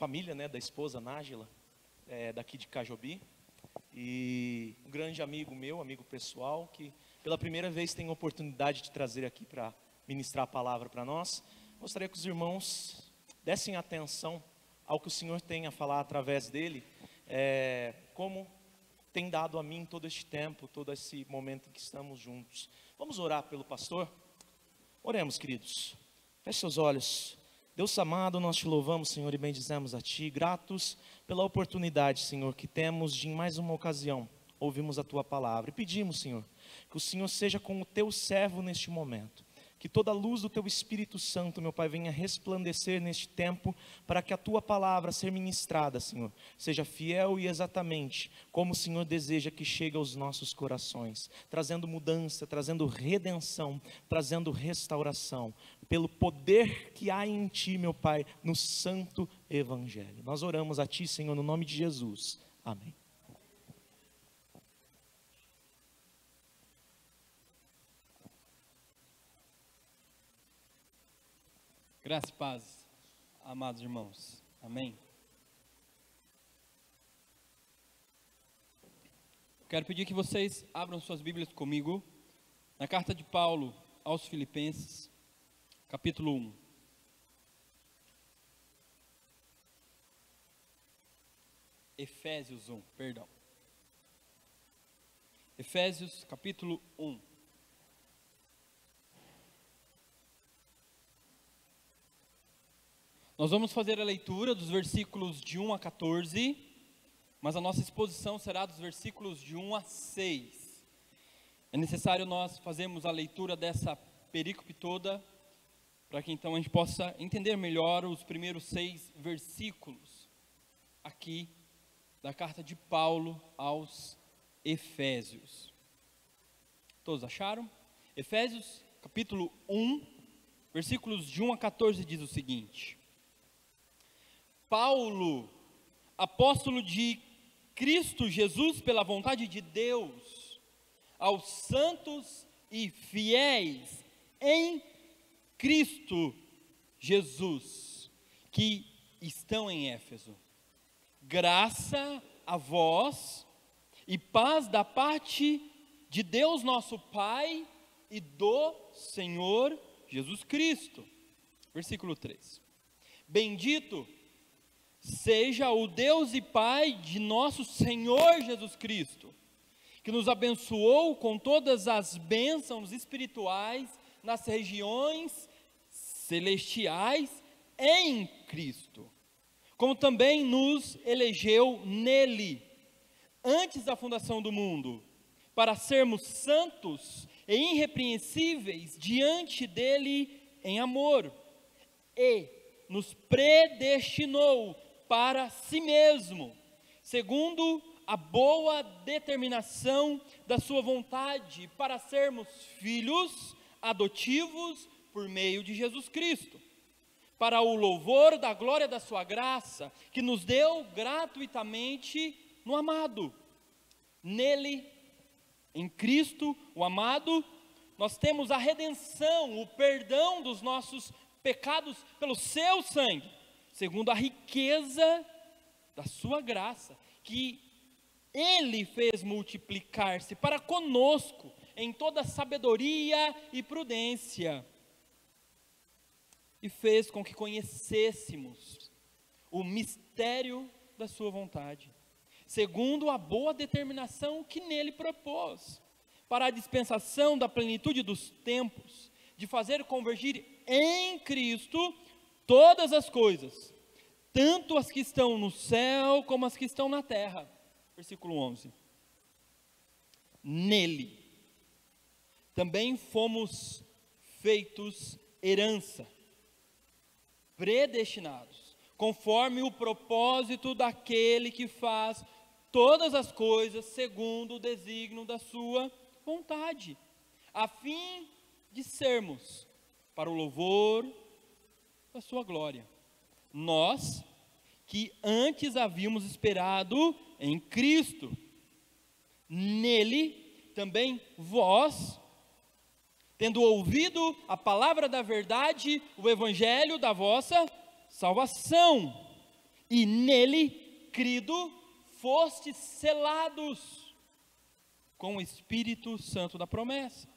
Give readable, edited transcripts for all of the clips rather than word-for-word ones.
família, né, da esposa Nájila, daqui de Cajobi, e um grande amigo meu, amigo pessoal, que pela primeira vez tem a oportunidade de trazer aqui para ministrar a palavra para nós. Gostaria que os irmãos dessem atenção ao que o Senhor tem a falar através dele, como tem dado a mim todo este tempo, todo esse momento em que estamos juntos. Vamos orar pelo pastor? Oremos, queridos. Feche seus olhos. Deus amado, nós te louvamos, Senhor, e bendizemos a Ti, gratos pela oportunidade, Senhor, que temos de em mais uma ocasião ouvirmos a Tua palavra. E pedimos, Senhor, que o Senhor seja com o Teu servo neste momento, que toda a luz do Teu Espírito Santo, meu Pai, venha resplandecer neste tempo, para que a Tua palavra ser ministrada, Senhor, seja fiel e exatamente como o Senhor deseja que chegue aos nossos corações, trazendo mudança, trazendo redenção, trazendo restauração, pelo poder que há em Ti, meu Pai, no santo Evangelho. Nós oramos a Ti, Senhor, no nome de Jesus. Amém. Graça e paz, amados irmãos. Amém. Quero pedir que vocês abram suas Bíblias comigo na carta de Paulo aos Filipenses, capítulo 1. Efésios 1, perdão. Efésios, capítulo 1. Nós vamos fazer a leitura dos versículos de 1 a 14, mas a nossa exposição será dos versículos de 1 a 6. É necessário nós fazermos a leitura dessa perícope toda, para que então a gente possa entender melhor os primeiros 6 versículos aqui da carta de Paulo aos Efésios. Todos acharam? Efésios capítulo 1, versículos de 1 a 14 diz o seguinte: Paulo, apóstolo de Cristo Jesus pela vontade de Deus, aos santos e fiéis em Cristo Jesus, que estão em Éfeso. Graça a vós e paz da parte de Deus nosso Pai e do Senhor Jesus Cristo. Versículo 3. Bendito seja o Deus e Pai de nosso Senhor Jesus Cristo, que nos abençoou com todas as bênçãos espirituais nas regiões celestiais em Cristo, como também nos elegeu nele, antes da fundação do mundo, para sermos santos e irrepreensíveis diante dele em amor, e nos predestinou para si mesmo, segundo a boa determinação da sua vontade, para sermos filhos adotivos por meio de Jesus Cristo, para o louvor da glória da sua graça, que nos deu gratuitamente no amado. Nele, em Cristo, o amado, nós temos a redenção, o perdão dos nossos pecados pelo seu sangue, segundo a riqueza da sua graça, que Ele fez multiplicar-se para conosco em toda sabedoria e prudência, e fez com que conhecêssemos o mistério da sua vontade, segundo a boa determinação que nele propôs, para a dispensação da plenitude dos tempos, de fazer convergir em Cristo todas as coisas, tanto as que estão no céu como as que estão na terra. Versículo 11. Nele também fomos feitos herança, predestinados, conforme o propósito daquele que faz todas as coisas segundo o desígnio da sua vontade, a fim de sermos para o louvor da sua glória. Nós, que antes havíamos esperado em Cristo, nele também vós, tendo ouvido a palavra da verdade, o evangelho da vossa salvação, e nele, crido, fostes selados com o Espírito Santo da promessa,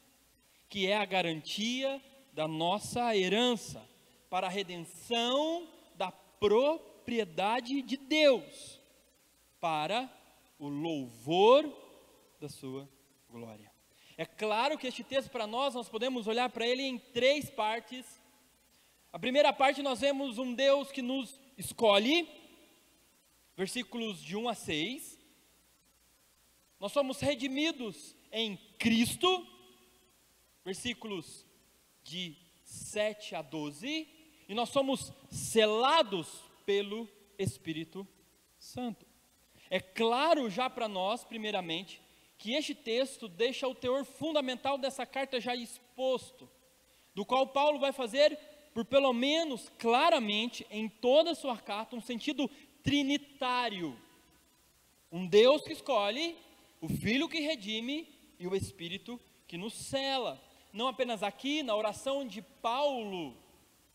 que é a garantia da nossa herança para a redenção da propriedade de Deus, para o louvor da sua glória. É claro que este texto para nós podemos olhar para ele em três partes. A primeira parte nós vemos um Deus que nos escolhe, versículos de 1 a 6. Nós somos redimidos em Cristo, versículos de 7 a 12. E nós somos selados pelo Espírito Santo. É claro já para nós, primeiramente, que este texto deixa o teor fundamental dessa carta já exposto, do qual Paulo vai fazer, por pelo menos claramente, em toda a sua carta, um sentido trinitário. Um Deus que escolhe, o Filho que redime e o Espírito que nos sela. Não apenas aqui, na oração de Paulo,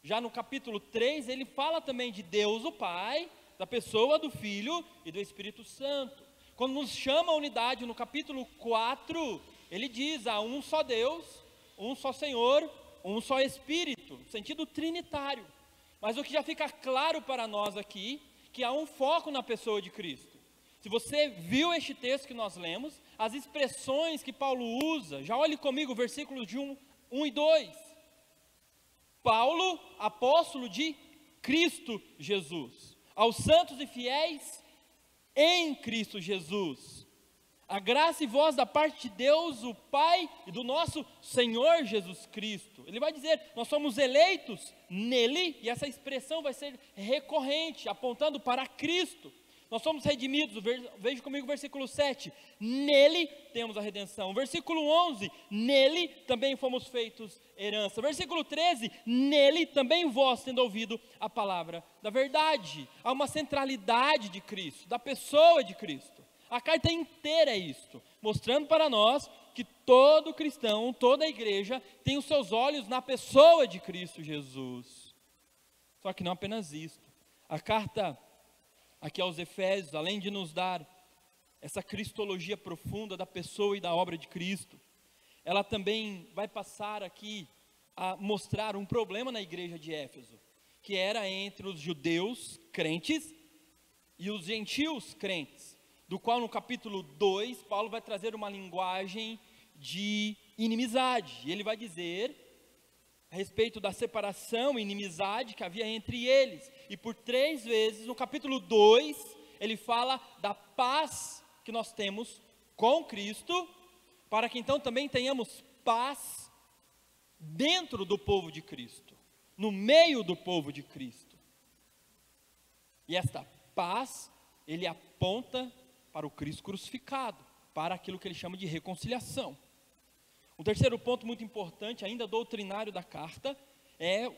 já no capítulo 3, ele fala também de Deus o Pai, da pessoa do Filho e do Espírito Santo. Quando nos chama a unidade, no capítulo 4, ele diz: há um só Deus, um só Senhor, um só Espírito, sentido trinitário. Mas o que já fica claro para nós aqui, que há um foco na pessoa de Cristo. Se você viu este texto que nós lemos, as expressões que Paulo usa, já olhe comigo, versículos de 1 e 2. Paulo, apóstolo de Cristo Jesus, aos santos e fiéis em Cristo Jesus, a graça e voz da parte de Deus, o Pai, e do nosso Senhor Jesus Cristo. Ele vai dizer, nós somos eleitos nele, e essa expressão vai ser recorrente, apontando para Cristo. Nós somos redimidos, veja comigo o versículo 7, nele temos a redenção. Versículo 11, nele também fomos feitos herança. Versículo 13, nele também vós, tendo ouvido a palavra da verdade. Há uma centralidade de Cristo, da pessoa de Cristo. A carta inteira é isto, mostrando para nós que todo cristão, toda a igreja, tem os seus olhos na pessoa de Cristo Jesus. Só que não apenas isto. A carta aqui aos Efésios, além de nos dar essa cristologia profunda da pessoa e da obra de Cristo, ela também vai passar aqui a mostrar um problema na igreja de Éfeso, que era entre os judeus crentes e os gentios crentes, do qual no capítulo 2, Paulo vai trazer uma linguagem de inimizade, e ele vai dizer a respeito da separação e inimizade que havia entre eles, e por 3 vezes, no capítulo 2, ele fala da paz que nós temos com Cristo, para que então também tenhamos paz dentro do povo de Cristo, no meio do povo de Cristo. E esta paz, ele aponta para o Cristo crucificado, para aquilo que ele chama de reconciliação. O terceiro ponto muito importante, ainda doutrinário da carta, é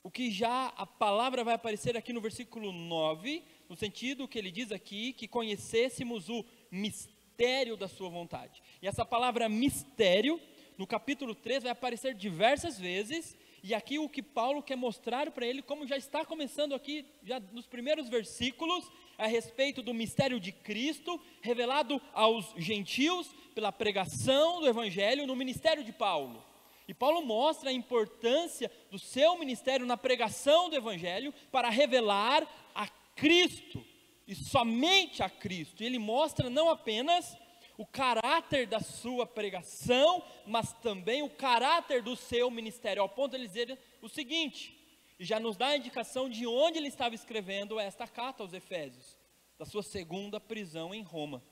o que já a palavra vai aparecer aqui no versículo 9, no sentido que ele diz aqui, que conhecêssemos o mistério da sua vontade. E essa palavra mistério, no capítulo 3, vai aparecer diversas vezes, e aqui o que Paulo quer mostrar para ele, como já está começando aqui, já nos primeiros versículos, a respeito do mistério de Cristo, revelado aos gentios, pela pregação do Evangelho no ministério de Paulo. E Paulo mostra a importância do seu ministério na pregação do Evangelho, para revelar a Cristo, e somente a Cristo. E ele mostra não apenas o caráter da sua pregação, mas também o caráter do seu ministério, ao ponto de ele dizer o seguinte, e já nos dá a indicação de onde ele estava escrevendo esta carta aos Efésios, da sua segunda prisão em Roma.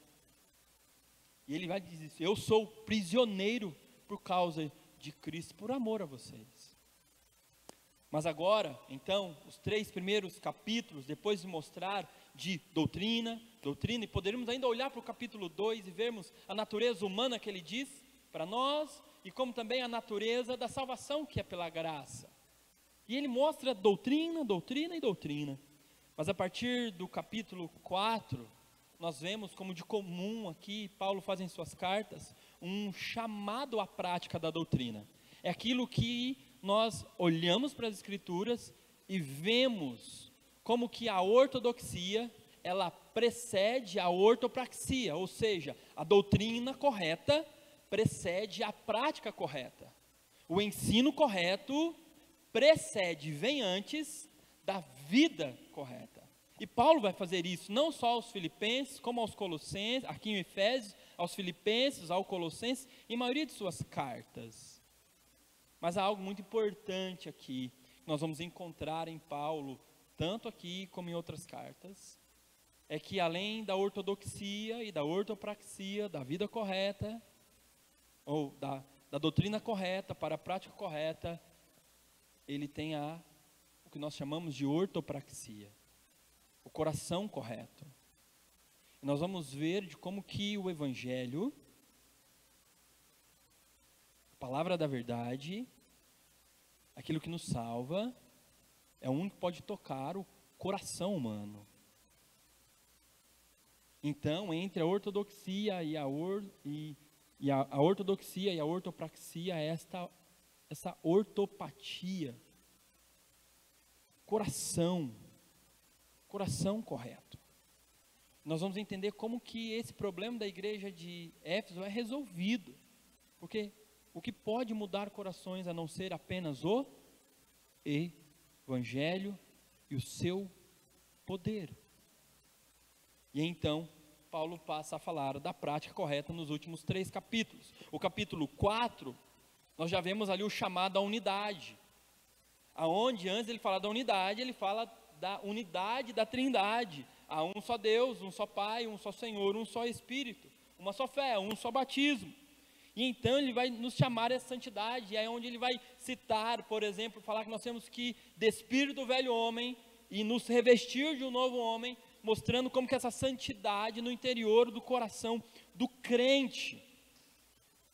E ele vai dizer, eu sou prisioneiro por causa de Cristo, por amor a vocês. Mas agora, então, os 3 primeiros capítulos, depois de mostrar de doutrina, e poderíamos ainda olhar para o capítulo 2 e vermos a natureza humana que ele diz para nós, e como também a natureza da salvação que é pela graça. E ele mostra doutrina, e doutrina. Mas a partir do capítulo 4, nós vemos como de comum aqui, Paulo faz em suas cartas, um chamado à prática da doutrina. É aquilo que nós olhamos para as Escrituras e vemos como que a ortodoxia, ela precede a ortopraxia, ou seja, a doutrina correta precede a prática correta. O ensino correto precede, vem antes da vida correta. E Paulo vai fazer isso não só aos filipenses, como aos colossenses, aqui em Efésios, aos filipenses, aos colossenses, em maioria de suas cartas. Mas há algo muito importante aqui, que nós vamos encontrar em Paulo, tanto aqui como em outras cartas, é que além da ortodoxia e da ortopraxia, da vida correta, ou da doutrina correta para a prática correta, ele tem o que nós chamamos de ortopraxia, o coração correto. E nós vamos ver de como que o Evangelho, a palavra da verdade, aquilo que nos salva, é o único que pode tocar o coração humano. Então, entre a ortodoxia e a ortodoxia e a ortopraxia, essa ortopatia, coração correto. Nós vamos entender como que esse problema da igreja de Éfeso é resolvido, porque o que pode mudar corações a não ser apenas o Evangelho e o seu poder. E então, Paulo passa a falar da prática correta nos últimos 3 capítulos. O capítulo 4, nós já vemos ali o chamado à unidade. Aonde antes ele fala da unidade, ele fala da unidade da Trindade. Há um só Deus, um só Pai, um só Senhor, um só Espírito, uma só fé, um só batismo. E então ele vai nos chamar a santidade, e é onde ele vai citar, por exemplo, falar que nós temos que despir do velho homem e nos revestir de um novo homem, mostrando como que essa santidade no interior do coração do crente.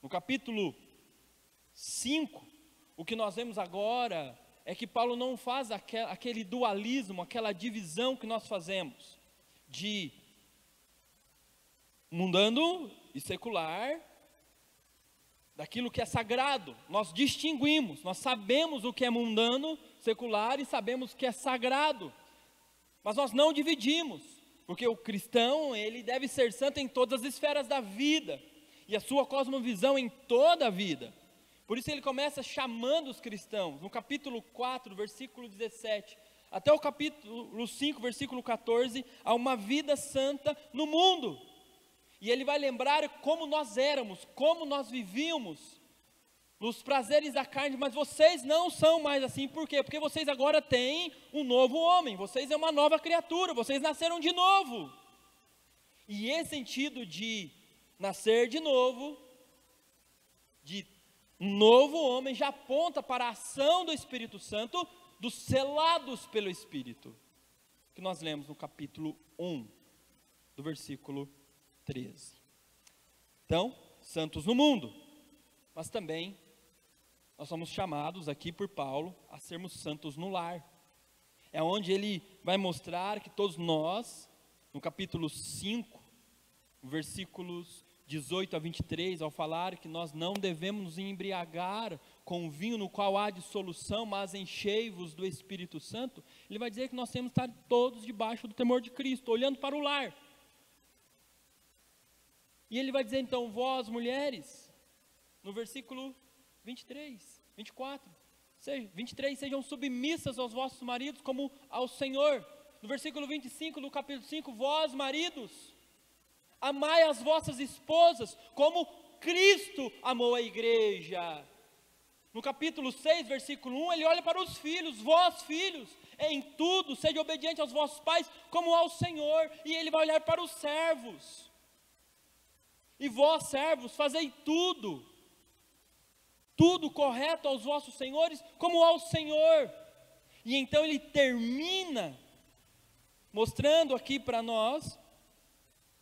No capítulo 5, o que nós vemos agora é que Paulo não faz aquele dualismo, aquela divisão que nós fazemos de mundano e secular, daquilo que é sagrado. Nós distinguimos, nós sabemos o que é mundano, secular, e sabemos o que é sagrado. Mas nós não dividimos, porque o cristão, ele deve ser santo em todas as esferas da vida, e a sua cosmovisão em toda a vida. Por isso ele começa chamando os cristãos, no capítulo 4, versículo 17, até o capítulo 5, versículo 14, a uma vida santa no mundo. E ele vai lembrar como nós éramos, como nós vivíamos, nos prazeres da carne, mas vocês não são mais assim. Por quê? Porque vocês agora têm um novo homem, vocês é uma nova criatura, vocês nasceram de novo. E esse sentido de nascer de novo, de um novo homem, já aponta para a ação do Espírito Santo, dos selados pelo Espírito, que nós lemos no capítulo 1, do versículo 13. Então, santos no mundo, mas também nós somos chamados aqui por Paulo a sermos santos no lar. É onde ele vai mostrar que todos nós, no capítulo 5, versículos 18 a 23, ao falar que nós não devemos nos embriagar com o vinho no qual há dissolução, mas enchei-vos do Espírito Santo, ele vai dizer que nós temos que estar todos debaixo do temor de Cristo, olhando para o lar. E ele vai dizer então, vós mulheres, no versículo 23, 24, 23, sejam submissas aos vossos maridos como ao Senhor. No versículo 25 do capítulo 5, vós maridos, amai as vossas esposas como Cristo amou a igreja. No capítulo 6, versículo 1, ele olha para os filhos, vós filhos, em tudo, sede obediente aos vossos pais como ao Senhor. E ele vai olhar para os servos, e vós servos, fazei tudo correto aos vossos senhores como ao Senhor. E então ele termina mostrando aqui para nós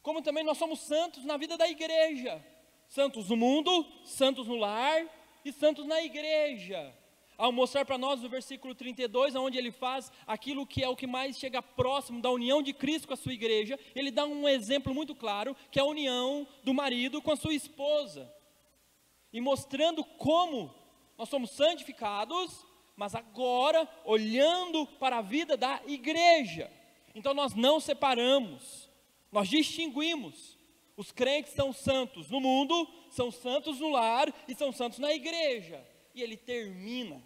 como também nós somos santos na vida da igreja, santos no mundo, santos no lar e santos na igreja. Ao mostrar para nós no versículo 32, onde ele faz aquilo que é o que mais chega próximo da união de Cristo com a sua igreja, ele dá um exemplo muito claro, que é a união do marido com a sua esposa, e mostrando como nós somos santificados, mas agora olhando para a vida da igreja. Então nós não separamos, nós distinguimos. Os crentes são santos no mundo, são santos no lar e são santos na igreja. E ele termina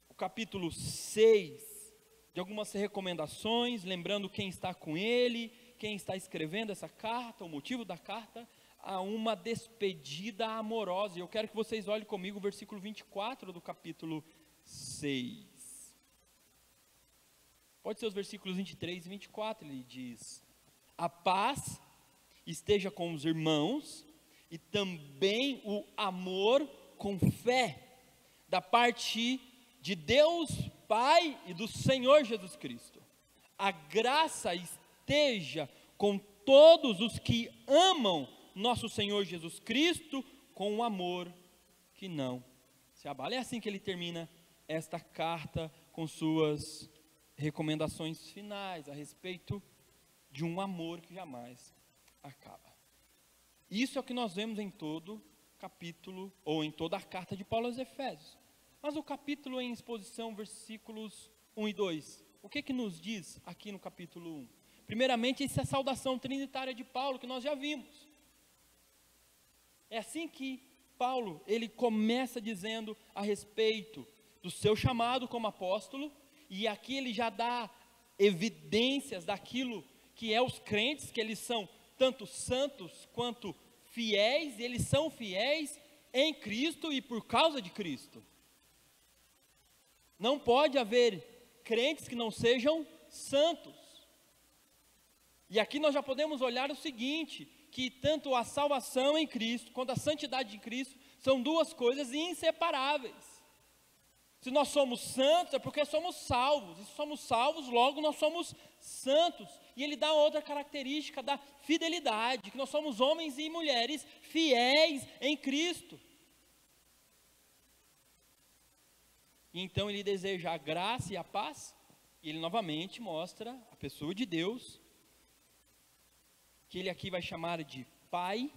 o capítulo 6 de algumas recomendações, lembrando quem está com ele, quem está escrevendo essa carta, o motivo da carta, a uma despedida amorosa. E eu quero que vocês olhem comigo o versículo 24 do capítulo 6. Pode ser os versículos 23 e 24, ele diz: a paz esteja com os irmãos, e também o amor com fé, da parte de Deus Pai e do Senhor Jesus Cristo. A graça esteja com todos os que amam nosso Senhor Jesus Cristo com um amor que não se abala. É assim que ele termina esta carta com suas recomendações finais a respeito de um amor que jamais acaba. Isso é o que nós vemos em todo capítulo, ou em toda a carta de Paulo aos Efésios. Mas o capítulo em exposição, versículos 1 e 2, o que nos diz aqui no capítulo 1? Primeiramente, essa é a saudação trinitária de Paulo, que nós já vimos. É assim que Paulo, ele começa dizendo a respeito do seu chamado como apóstolo, e aqui ele já dá evidências daquilo que é os crentes, que eles são tanto santos quanto fiéis, e eles são fiéis em Cristo e por causa de Cristo. Não pode haver crentes que não sejam santos. E aqui nós já podemos olhar o seguinte, que tanto a salvação em Cristo, quanto a santidade em Cristo, são duas coisas inseparáveis. Se nós somos santos, é porque somos salvos, e se somos salvos, logo nós somos santos. E ele dá outra característica da fidelidade, que nós somos homens e mulheres fiéis em Cristo. E então ele deseja a graça e a paz, e ele novamente mostra a pessoa de Deus, que ele aqui vai chamar de Pai,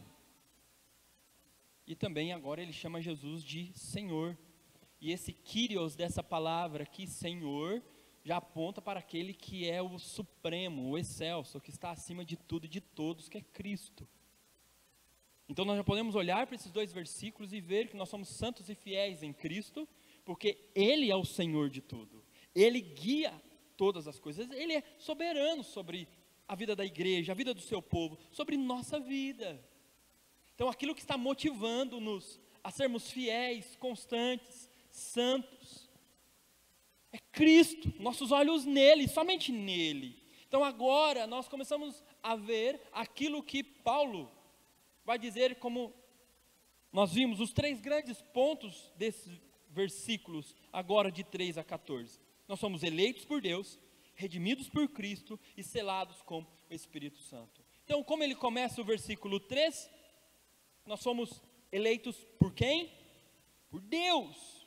e também agora ele chama Jesus de Senhor. E esse Kyrios dessa palavra aqui, Senhor, já aponta para aquele que é o supremo, o excelso, que está acima de tudo e de todos, que é Cristo. Então nós já podemos olhar para esses dois versículos e ver que nós somos santos e fiéis em Cristo, porque Ele é o Senhor de tudo, Ele guia todas as coisas, Ele é soberano sobre a vida da igreja, a vida do seu povo, sobre nossa vida. Então aquilo que está motivando-nos a sermos fiéis, constantes, santos, é Cristo, nossos olhos nele, somente nele. Então agora nós começamos a ver aquilo que Paulo vai dizer, como nós vimos, os três grandes pontos desses versículos, agora de 3 a 14. Nós somos eleitos por Deus, redimidos por Cristo e selados com o Espírito Santo. Então, como ele começa o versículo 3, nós somos eleitos por quem? Por Deus.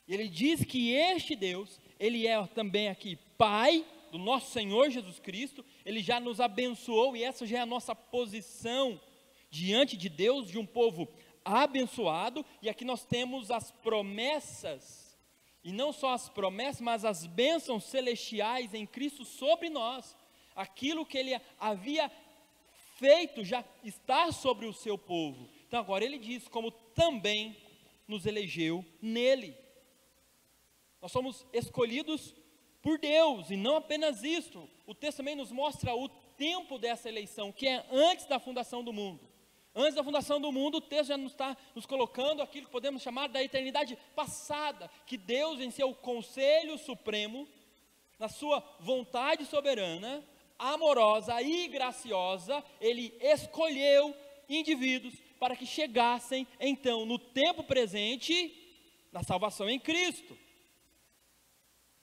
E ele diz que este Deus, ele é também aqui Pai do nosso Senhor Jesus Cristo, ele já nos abençoou, e essa já é a nossa posição diante de Deus, de um povo abençoado. E aqui nós temos as promessas, e não só as promessas, mas as bênçãos celestiais em Cristo sobre nós. Aquilo que ele havia feito já está sobre o seu povo. Então agora ele diz, como também nos elegeu nele. Nós somos escolhidos por Deus, e não apenas isso, o texto também nos mostra o tempo dessa eleição, que é antes da fundação do mundo. Antes da fundação do mundo, o texto já está nos colocando aquilo que podemos chamar da eternidade passada, que Deus, em seu conselho supremo, na sua vontade soberana, amorosa e graciosa, ele escolheu indivíduos para que chegassem, então, no tempo presente, na salvação em Cristo.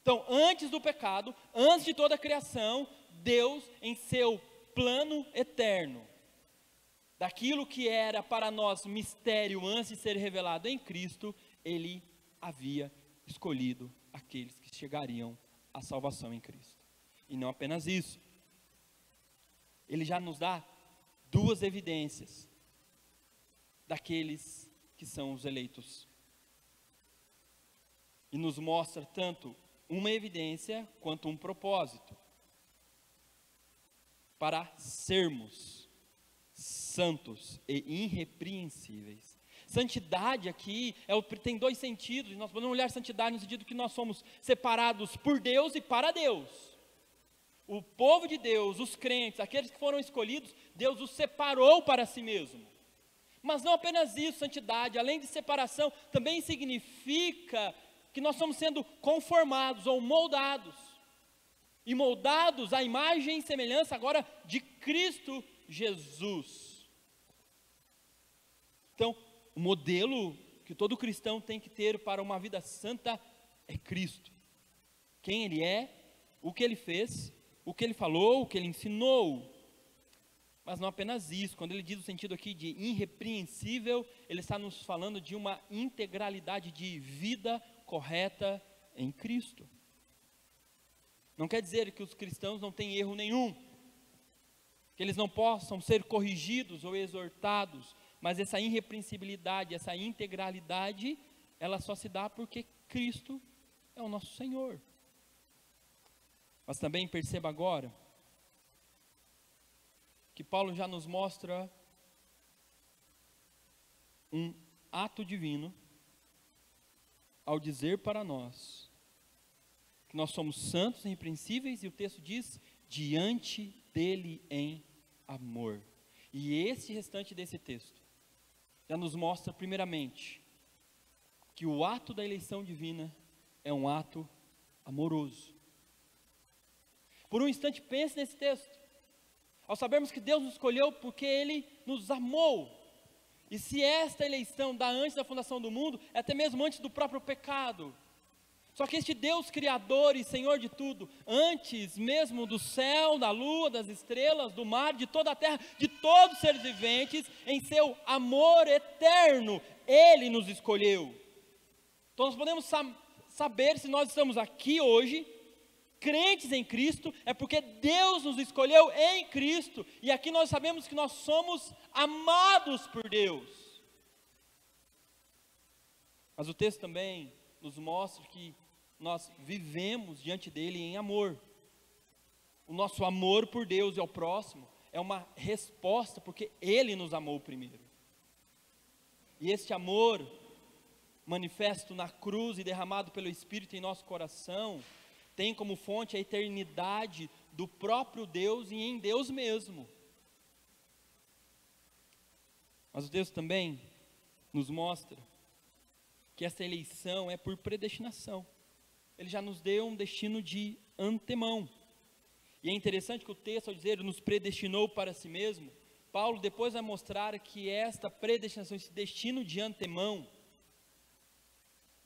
Então, antes do pecado, antes de toda a criação, Deus, em seu plano eterno, daquilo que era para nós mistério antes de ser revelado em Cristo, ele havia escolhido aqueles que chegariam à salvação em Cristo. E não apenas isso, ele já nos dá duas evidências daqueles que são os eleitos. e nos mostra tanto uma evidência quanto um propósito, para sermos santos e irrepreensíveis. Santidade aqui tem dois sentidos. Nós podemos olhar santidade no sentido que nós somos separados por Deus e para Deus. O povo de Deus, os crentes, aqueles que foram escolhidos, Deus os separou para si mesmo. Mas não apenas isso, santidade, além de separação, também significa que nós estamos sendo conformados ou moldados. E moldados à imagem e semelhança agora de Cristo Jesus. Então, o modelo que todo cristão tem que ter para uma vida santa é Cristo. Quem Ele é, o que Ele fez, o que Ele falou, o que Ele ensinou. Mas não apenas isso, quando Ele diz o sentido aqui de irrepreensível, Ele está nos falando de uma integralidade de vida correta em Cristo. Não quer dizer que os cristãos não têm erro nenhum, que eles não possam ser corrigidos ou exortados, mas essa irrepreensibilidade, essa integralidade, ela só se dá porque Cristo é o nosso Senhor. Mas também perceba agora, que Paulo já nos mostra um ato divino, ao dizer para nós, que nós somos santos e irrepreensíveis, e o texto diz, diante dele em amor. E esse restante desse texto, já nos mostra primeiramente, que o ato da eleição divina é um ato amoroso. Por um instante pense nesse texto, ao sabermos que Deus nos escolheu porque Ele nos amou, e se esta eleição dá antes da fundação do mundo, é até mesmo antes do próprio pecado, só que este Deus Criador e Senhor de tudo, antes mesmo do céu, da lua, das estrelas, do mar, de toda a terra, de todos os seres viventes, em seu amor eterno, Ele nos escolheu. Então nós podemos saber se nós estamos aqui hoje, crentes em Cristo, é porque Deus nos escolheu em Cristo, e aqui nós sabemos que nós somos amados por Deus. Mas o texto também nos mostra que nós vivemos diante dele em amor. O nosso amor por Deus e ao próximo é uma resposta, porque Ele nos amou primeiro. E este amor, manifesto na cruz e derramado pelo Espírito em nosso coração, tem como fonte a eternidade do próprio Deus e em Deus mesmo. Mas o texto também nos mostra que essa eleição é por predestinação. Ele já nos deu um destino de antemão. E é interessante que o texto, ao dizer, nos predestinou para si mesmo, Paulo depois vai mostrar que esta predestinação, esse destino de antemão,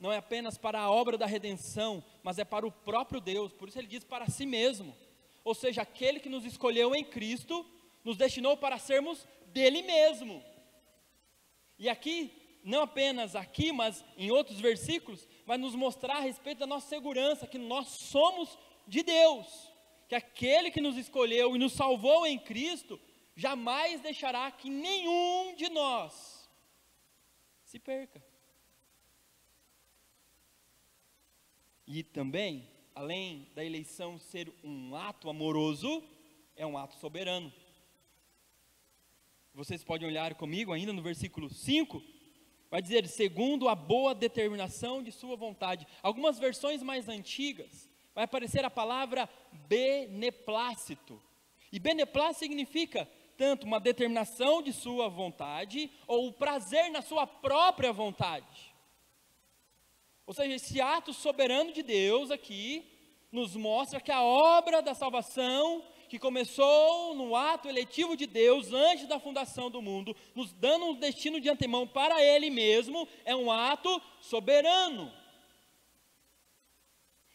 não é apenas para a obra da redenção, mas é para o próprio Deus. Por isso ele diz para si mesmo. Ou seja, aquele que nos escolheu em Cristo, nos destinou para sermos dele mesmo. E aqui, não apenas aqui, mas em outros versículos, vai nos mostrar a respeito da nossa segurança, que nós somos de Deus, que aquele que nos escolheu e nos salvou em Cristo, jamais deixará que nenhum de nós se perca. E também, além da eleição ser um ato amoroso, é um ato soberano. Vocês podem olhar comigo ainda no versículo 5, vai dizer, segundo a boa determinação de sua vontade. Algumas versões mais antigas, vai aparecer a palavra beneplácito. E beneplácito significa tanto uma determinação de sua vontade, ou o prazer na sua própria vontade. Ou seja, esse ato soberano de Deus aqui, nos mostra que a obra da salvação, que começou no ato eletivo de Deus, antes da fundação do mundo, nos dando um destino de antemão para Ele mesmo, é um ato soberano.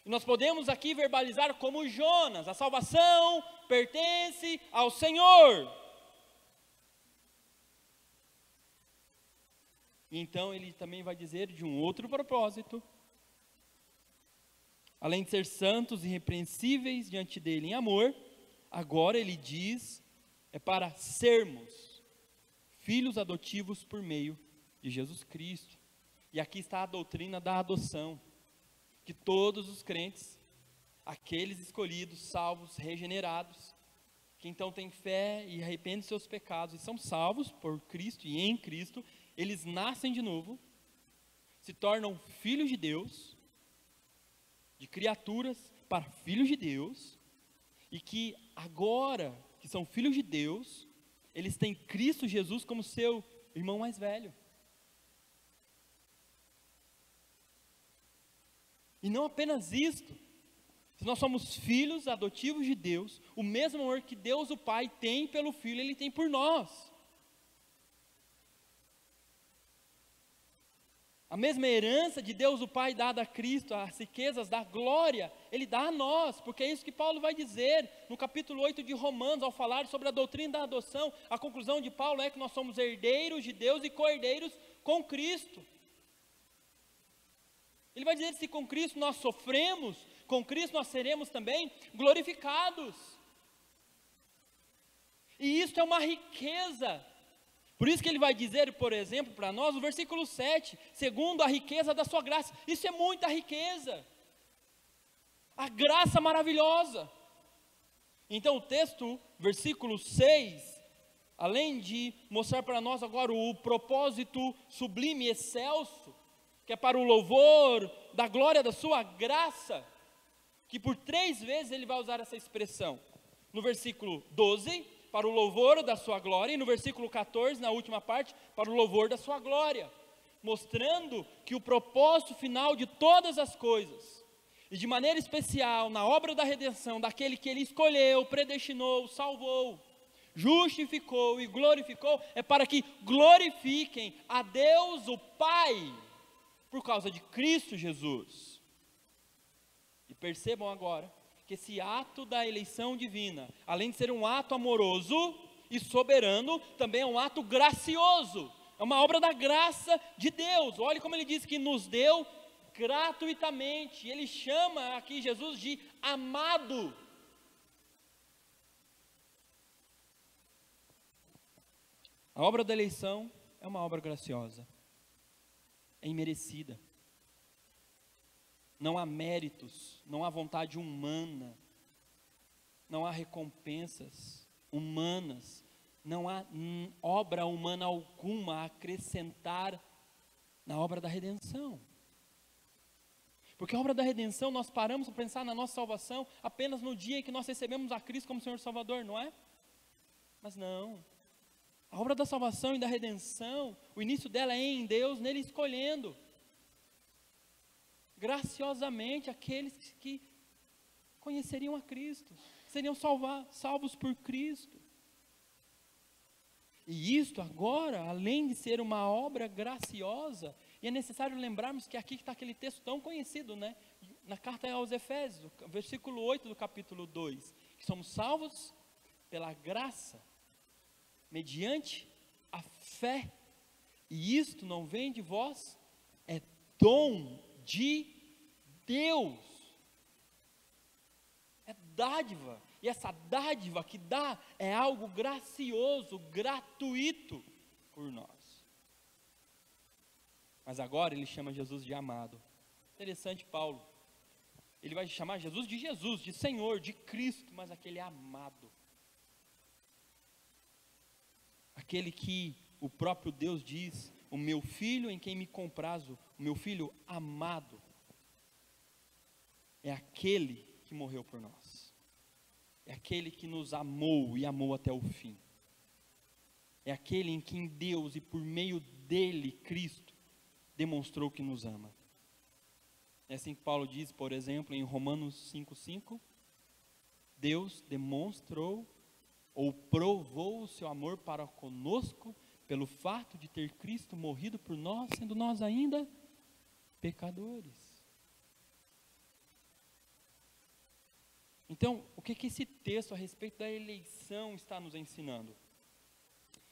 E nós podemos aqui verbalizar como Jonas, a salvação pertence ao Senhor. E então ele também vai dizer de um outro propósito, além de ser santos e irrepreensíveis diante dele em amor, agora ele diz, é para sermos filhos adotivos por meio de Jesus Cristo. E aqui está a doutrina da adoção. que todos os crentes, aqueles escolhidos, salvos, regenerados, que então têm fé e arrependem seus pecados e são salvos por Cristo e em Cristo, eles nascem de novo, se tornam filhos de Deus, de criaturas para filhos de Deus, e que agora que são filhos de Deus, eles têm Cristo Jesus como seu irmão mais velho. E não apenas isto, se nós somos filhos adotivos de Deus, o mesmo amor que Deus o Pai tem pelo Filho, Ele tem por nós. A mesma herança de Deus o Pai dada a Cristo, as riquezas da glória, Ele dá a nós, porque é isso que Paulo vai dizer no capítulo 8 de Romanos, ao falar sobre a doutrina da adoção. A conclusão de Paulo é que nós somos herdeiros de Deus e co-herdeiros com Cristo. Ele vai dizer que se com Cristo nós sofremos, com Cristo nós seremos também glorificados. E isso é uma riqueza. Por isso que ele vai dizer, por exemplo, para nós, no versículo 7, segundo a riqueza da sua graça. Isso é muita riqueza. A graça maravilhosa. Então o texto, versículo 6, além de mostrar para nós agora o propósito sublime e excelso, que é para o louvor da glória da sua graça, que por 3 vezes ele vai usar essa expressão. No versículo 12, para o louvor da sua glória, e no versículo 14, na última parte, para o louvor da sua glória, mostrando que o propósito final de todas as coisas, e de maneira especial na obra da redenção, daquele que ele escolheu, predestinou, salvou, justificou e glorificou, é para que glorifiquem a Deus o Pai, por causa de Cristo Jesus. E percebam agora, que esse ato da eleição divina, além de ser um ato amoroso e soberano, também é um ato gracioso, é uma obra da graça de Deus. Olha como ele diz que nos deu gratuitamente, ele chama aqui Jesus de amado. A obra da eleição é uma obra graciosa, é imerecida. Não há méritos, não há vontade humana, não há recompensas humanas, não há obra humana alguma a acrescentar na obra da redenção. Porque a obra da redenção, nós paramos para pensar na nossa salvação apenas no dia em que nós recebemos a Cristo como Senhor e Salvador, não é? Mas não. A obra da salvação e da redenção, o início dela é em Deus, nele escolhendo graciosamente aqueles que conheceriam a Cristo, seriam salvos por Cristo. E isto agora, além de ser uma obra graciosa, e é necessário lembrarmos que aqui está aquele texto tão conhecido, né? Na carta aos Efésios, versículo 8 do capítulo 2, que somos salvos pela graça, mediante a fé, e isto não vem de vós, é dom de Deus, é dádiva, e essa dádiva que dá é algo gracioso, gratuito por nós. Mas agora ele chama Jesus de amado. Interessante, Paulo, ele vai chamar Jesus, de Senhor, de Cristo, mas aquele amado, aquele que o próprio Deus diz, o meu filho em quem me comprazo, o meu filho amado, é aquele que morreu por nós, é aquele que nos amou e amou até o fim, é aquele em quem Deus e por meio dele, Cristo, demonstrou que nos ama. É assim que Paulo diz, por exemplo, em Romanos 5,5, Deus demonstrou ou provou o seu amor para conosco, pelo fato de ter Cristo morrido por nós, sendo nós ainda pecadores. Então, o que esse texto a respeito da eleição está nos ensinando?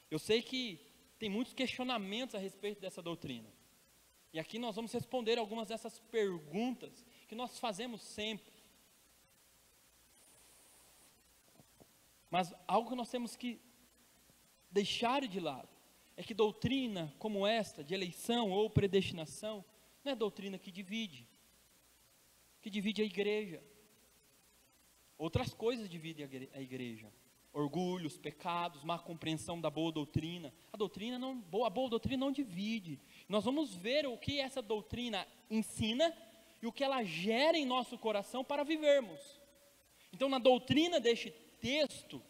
Eu sei que tem muitos questionamentos a respeito dessa doutrina. E aqui nós vamos responder algumas dessas perguntas que nós fazemos sempre. Mas algo que nós temos que deixar de lado é que doutrina como esta, de eleição ou predestinação, não é doutrina que divide. que divide a igreja. Outras coisas dividem a igreja. Orgulhos, pecados, má compreensão da boa doutrina. A boa doutrina não divide. Nós vamos ver o que essa doutrina ensina e o que ela gera em nosso coração para vivermos. Então, na doutrina deste texto,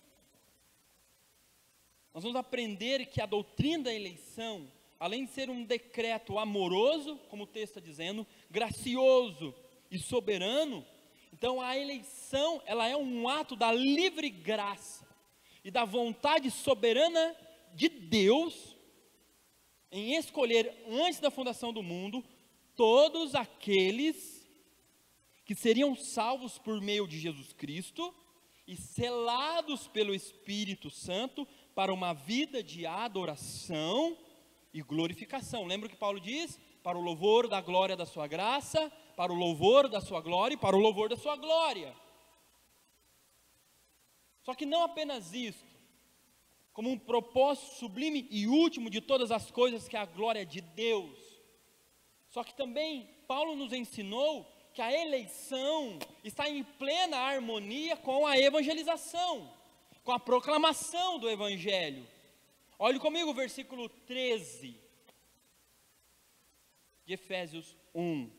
nós vamos aprender que a doutrina da eleição, além de ser um decreto amoroso, como o texto está dizendo, gracioso e soberano, então a eleição, ela é um ato da livre graça e da vontade soberana de Deus em escolher antes da fundação do mundo todos aqueles que seriam salvos por meio de Jesus Cristo e selados pelo Espírito Santo para uma vida de adoração e glorificação. Lembra o que Paulo diz? Para o louvor da glória da sua graça, para o louvor da sua glória e para o louvor da sua glória. Só que não apenas isto, como um propósito sublime e último de todas as coisas, que é a glória de Deus. Só que também Paulo nos ensinou que a eleição está em plena harmonia com a evangelização, com a proclamação do Evangelho. Olhe comigo o versículo 13 de Efésios 1.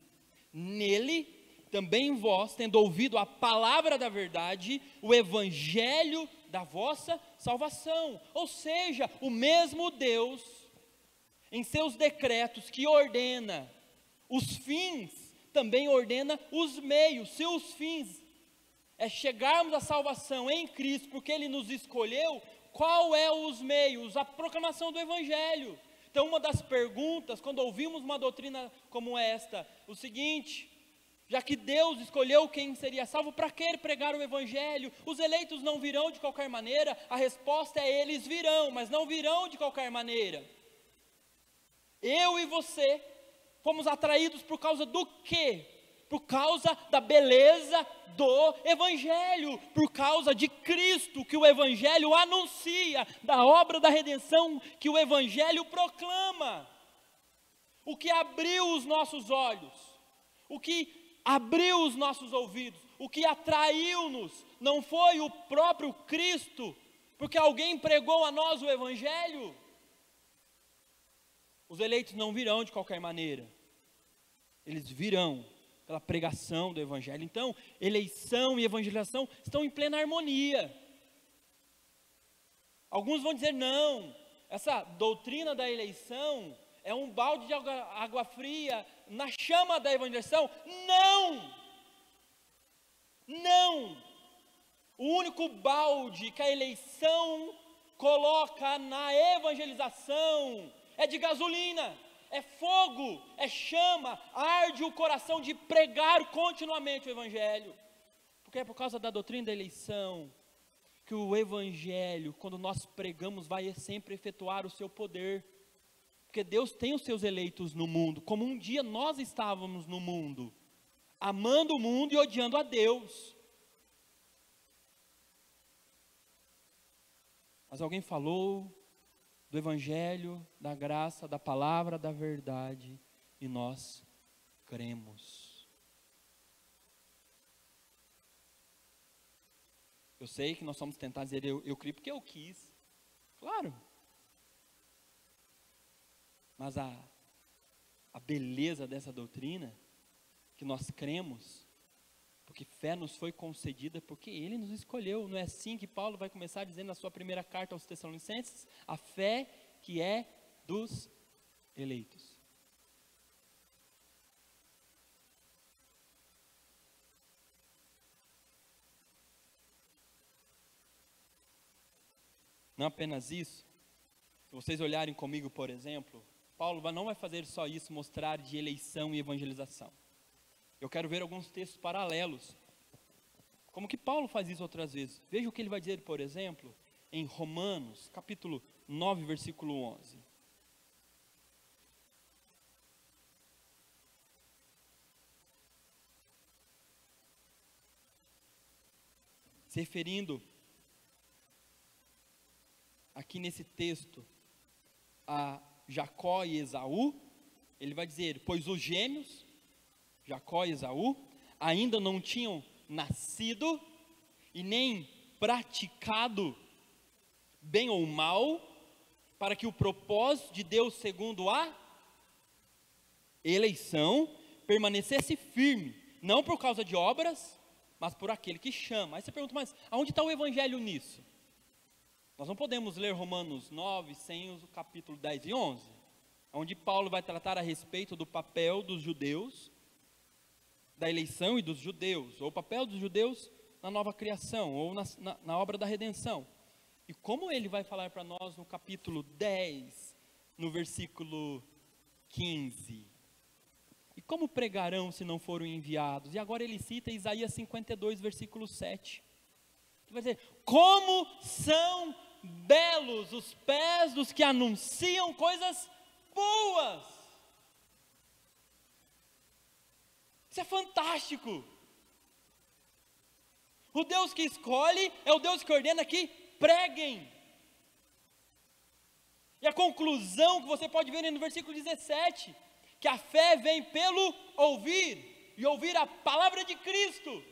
Nele, também vós, tendo ouvido a palavra da verdade, o Evangelho da vossa salvação. Ou seja, o mesmo Deus, em seus decretos que ordena os fins, também ordena os meios. Se os fins é chegarmos à salvação em Cristo, porque Ele nos escolheu, qual é os meios? A proclamação do Evangelho. Então, uma das perguntas, quando ouvimos uma doutrina como esta, o seguinte: já que Deus escolheu quem seria salvo, para que pregar o Evangelho? Os eleitos não virão de qualquer maneira? A resposta é: eles virão, mas não virão de qualquer maneira. Eu e você fomos atraídos por causa do quê? Por causa da beleza do Evangelho, por causa de Cristo, que o Evangelho anuncia, da obra da redenção que o Evangelho proclama. O que abriu os nossos olhos, o que abriu os nossos ouvidos, o que atraiu-nos, não foi o próprio Cristo, porque alguém pregou a nós o Evangelho? Os eleitos não virão de qualquer maneira, eles virão pela pregação do Evangelho. Então, eleição e evangelização estão em plena harmonia. Alguns vão dizer: não, essa doutrina da eleição é um balde de água fria na chama da evangelização. Não! Não! O único balde que a eleição coloca na evangelização é de gasolina, é fogo, é chama, arde o coração de pregar continuamente o Evangelho. Porque é por causa da doutrina da eleição que o Evangelho, quando nós pregamos, vai sempre efetuar o seu poder. Porque Deus tem os seus eleitos no mundo, como um dia nós estávamos no mundo, amando o mundo e odiando a Deus. Mas alguém falou do Evangelho, da graça, da palavra, da verdade, e nós cremos. Eu sei que nós somos tentados a dizer: eu criei porque eu quis. Claro. Mas a beleza dessa doutrina, que nós cremos, porque fé nos foi concedida, porque Ele nos escolheu. Não é assim que Paulo vai começar dizendo na sua primeira carta aos Tessalonicenses? A fé que é dos eleitos. Não apenas isso, se vocês olharem comigo, por exemplo, Paulo não vai fazer só isso, mostrar de eleição e evangelização. Eu quero ver alguns textos paralelos, como que Paulo faz isso outras vezes. Veja o que ele vai dizer, por exemplo, em Romanos, capítulo 9, versículo 11. Se referindo aqui nesse texto a Jacó e Esaú, ele vai dizer: pois os gêmeos, Jacó e Esaú, ainda não tinham nascido e nem praticado bem ou mal, para que o propósito de Deus segundo a eleição permanecesse firme, não por causa de obras, mas por aquele que chama. Aí você pergunta, mas aonde está o evangelho nisso? Nós não podemos ler Romanos 9 sem o capítulo 10 e 11, onde Paulo vai tratar a respeito do papel dos judeus, da eleição e dos judeus, ou o papel dos judeus na nova criação, ou na obra da redenção. E como ele vai falar para nós no capítulo 10, no versículo 15? E como pregarão se não foram enviados? E agora ele cita Isaías 52, versículo 7. Ele vai dizer, como são belos os pés dos que anunciam coisas boas. Isso é fantástico. O Deus que escolhe é o Deus que ordena que preguem. E a conclusão que você pode ver no versículo 17, que a fé vem pelo ouvir, e ouvir a palavra de Cristo.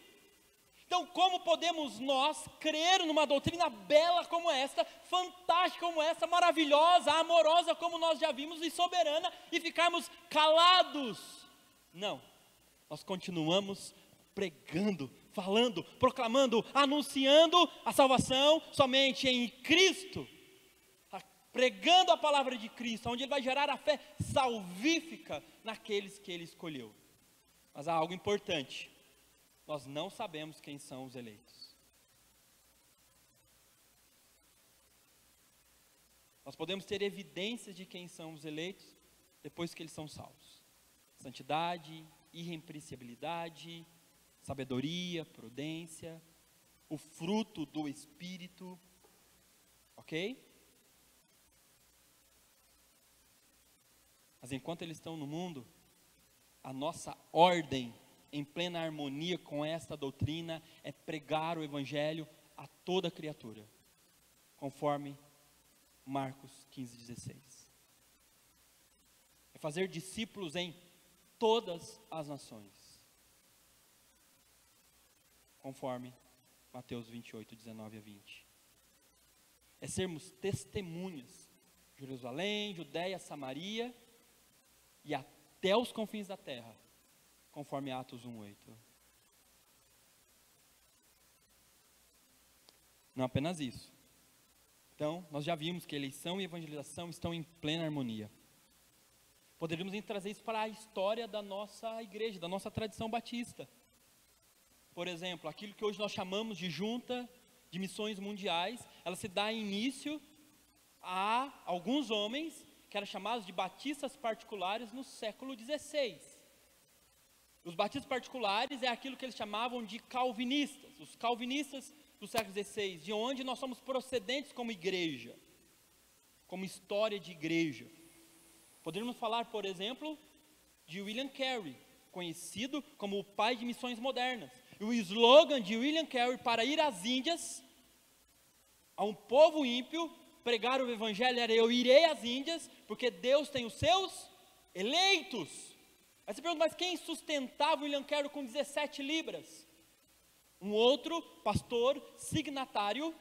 Então, como podemos nós crer numa doutrina bela como esta, fantástica como essa, maravilhosa, amorosa como nós já vimos, e soberana, e ficarmos calados? Não, nós continuamos pregando, falando, proclamando, anunciando a salvação somente em Cristo, pregando a palavra de Cristo, onde Ele vai gerar a fé salvífica naqueles que Ele escolheu. Mas há algo importante, nós não sabemos quem são os eleitos. Nós podemos ter evidências de quem são os eleitos depois que eles são salvos. Santidade, irrepreensibilidade, sabedoria, prudência, o fruto do Espírito, ok? Mas enquanto eles estão no mundo, a nossa ordem, em plena harmonia com esta doutrina, é pregar o Evangelho a toda criatura, conforme Marcos 15:16. É fazer discípulos em todas as nações, conforme Mateus 28:19-20. É sermos testemunhas, Jerusalém, Judéia, Samaria e até os confins da terra, conforme Atos 1:8. Não apenas isso. Então, nós já vimos que eleição e evangelização estão em plena harmonia. Poderíamos trazer isso para a história da nossa igreja, da nossa tradição batista. Por exemplo, aquilo que hoje nós chamamos de Junta de Missões Mundiais, ela se dá início a alguns homens que eram chamados de batistas particulares no século XVI. Os batistas particulares é aquilo que eles chamavam de calvinistas, os calvinistas do século XVI, de onde nós somos procedentes como igreja, como história de igreja. Poderíamos falar, por exemplo, de William Carey, conhecido como o pai de missões modernas. E o slogan de William Carey para ir às Índias, a um povo ímpio, pregar o evangelho era: eu irei às Índias, porque Deus tem os seus eleitos. Aí você pergunta, mas quem sustentava William Carey com 17 libras? Um outro pastor signatário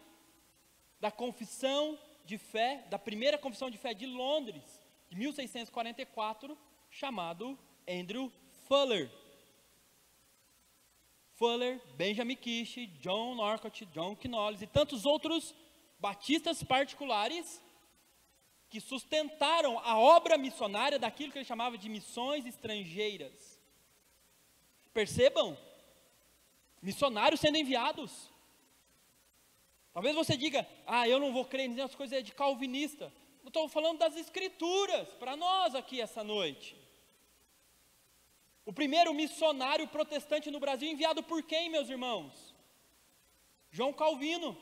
da confissão de fé, da primeira confissão de fé de Londres, de 1644, chamado Andrew Fuller. Fuller, Benjamin Kish, John Norcott, John Knowles e tantos outros batistas particulares que sustentaram a obra missionária daquilo que ele chamava de missões estrangeiras. Percebam, missionários sendo enviados. Talvez você diga, eu não vou crer nessas coisas de calvinista. Eu estou falando das escrituras, para nós aqui essa noite. O primeiro missionário protestante no Brasil, enviado por quem, meus irmãos? João Calvino.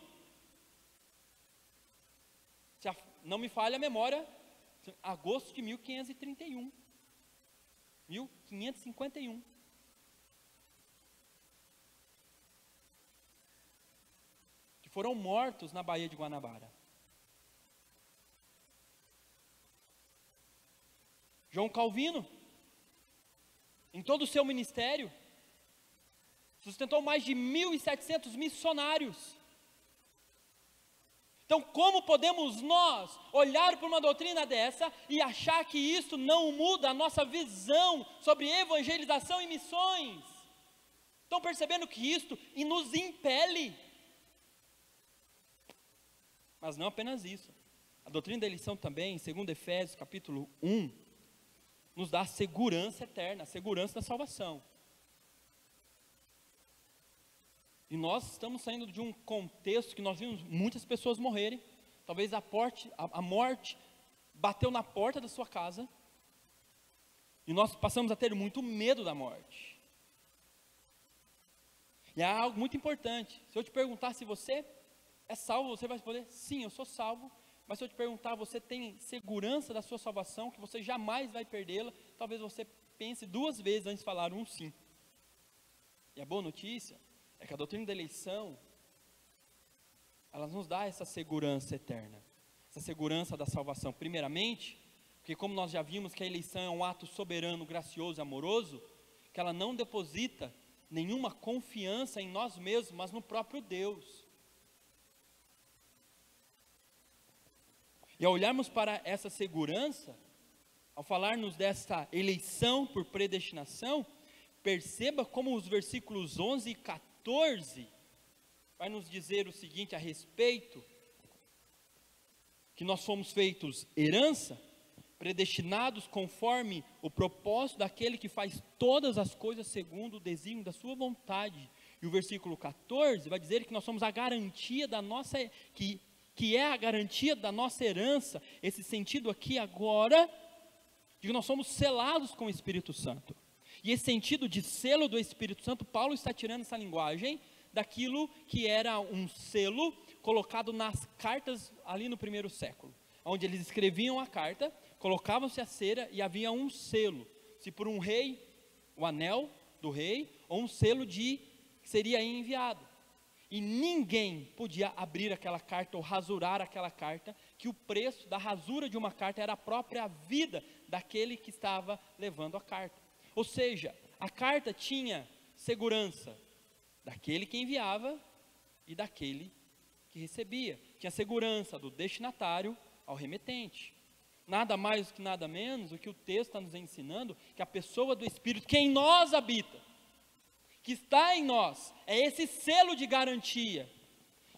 Se não me falha a memória, agosto de 1531. 1551. Que foram mortos na Baía de Guanabara. João Calvino, em todo o seu ministério, sustentou mais de 1.700 missionários. Então, como podemos nós olhar para uma doutrina dessa e achar que isso não muda a nossa visão sobre evangelização e missões? Estão percebendo que isto nos impele? Mas não apenas isso. A doutrina da eleição também, segundo Efésios capítulo 1, nos dá a segurança eterna, a segurança da salvação. E nós estamos saindo de um contexto que nós vimos muitas pessoas morrerem. Talvez a morte bateu na porta da sua casa. E nós passamos a ter muito medo da morte. E há algo muito importante. Se eu te perguntar se você é salvo, você vai responder, sim, eu sou salvo. Mas se eu te perguntar, você tem segurança da sua salvação, que você jamais vai perdê-la, talvez você pense 2 vezes antes de falar um sim. E a boa notícia é que a doutrina da eleição, ela nos dá essa segurança eterna, essa segurança da salvação. Primeiramente, porque como nós já vimos que a eleição é um ato soberano, gracioso e amoroso, que ela não deposita nenhuma confiança em nós mesmos, mas no próprio Deus. E ao olharmos para essa segurança, ao falarmos dessa eleição por predestinação, perceba como os versículos 11 e 14 vai nos dizer o seguinte a respeito, que nós fomos feitos herança, predestinados conforme o propósito daquele que faz todas as coisas segundo o desígnio da sua vontade. E o versículo 14 vai dizer que nós somos a garantia da nossa, que é a garantia da nossa herança, esse sentido aqui agora, de que nós somos selados com o Espírito Santo. E esse sentido de selo do Espírito Santo, Paulo está tirando essa linguagem daquilo que era um selo colocado nas cartas ali no primeiro século, onde eles escreviam a carta, colocavam-se a cera e havia um selo, se por um rei, o anel do rei, ou um selo que seria enviado. E ninguém podia abrir aquela carta ou rasurar aquela carta, que o preço da rasura de uma carta era a própria vida daquele que estava levando a carta. Ou seja, a carta tinha segurança daquele que enviava e daquele que recebia. Tinha segurança do destinatário ao remetente. Nada mais que nada menos o que o texto está nos ensinando, que a pessoa do Espírito que em nós habita, que está em nós, é esse selo de garantia,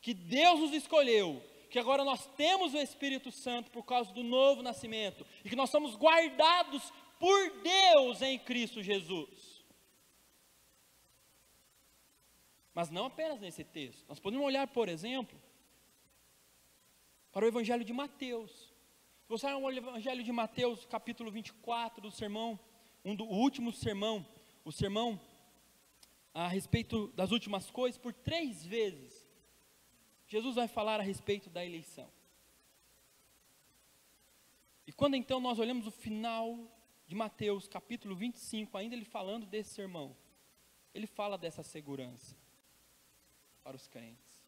que Deus nos escolheu, que agora nós temos o Espírito Santo por causa do novo nascimento, e que nós somos guardados por Deus em Cristo Jesus. Mas não apenas nesse texto, nós podemos olhar, por exemplo, para o Evangelho de Mateus. Se você olhar o Evangelho de Mateus, capítulo 24 do sermão, o último sermão, o sermão a respeito das últimas coisas, por 3 vezes, Jesus vai falar a respeito da eleição. E quando então nós olhamos o final de Mateus, capítulo 25, ainda ele falando desse sermão, ele fala dessa segurança para os crentes.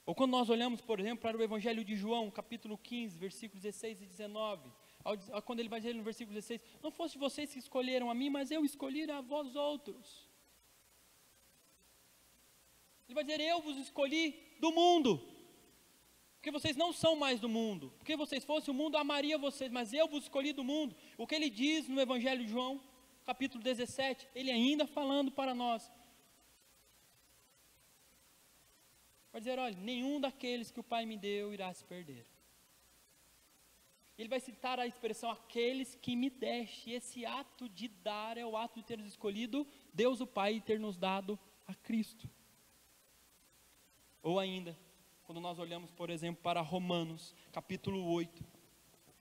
Ou quando nós olhamos, por exemplo, para o Evangelho de João, capítulo 15, versículos 16 e 19, quando ele vai dizer no versículo 16, não fosse vocês que escolheram a mim, mas eu escolhi a vós outros. Ele vai dizer, eu vos escolhi do mundo, porque vocês não são mais do mundo, porque vocês fossem o mundo amaria vocês, mas eu vos escolhi do mundo. O que ele diz no Evangelho de João, capítulo 17, ele ainda falando para nós, vai dizer, olha, nenhum daqueles que o Pai me deu irá se perder. Ele vai citar a expressão, aqueles que me deste, e esse ato de dar é o ato de ter nos escolhido Deus o Pai e ter nos dado a Cristo. Ou ainda, quando nós olhamos, por exemplo, para Romanos, capítulo 8,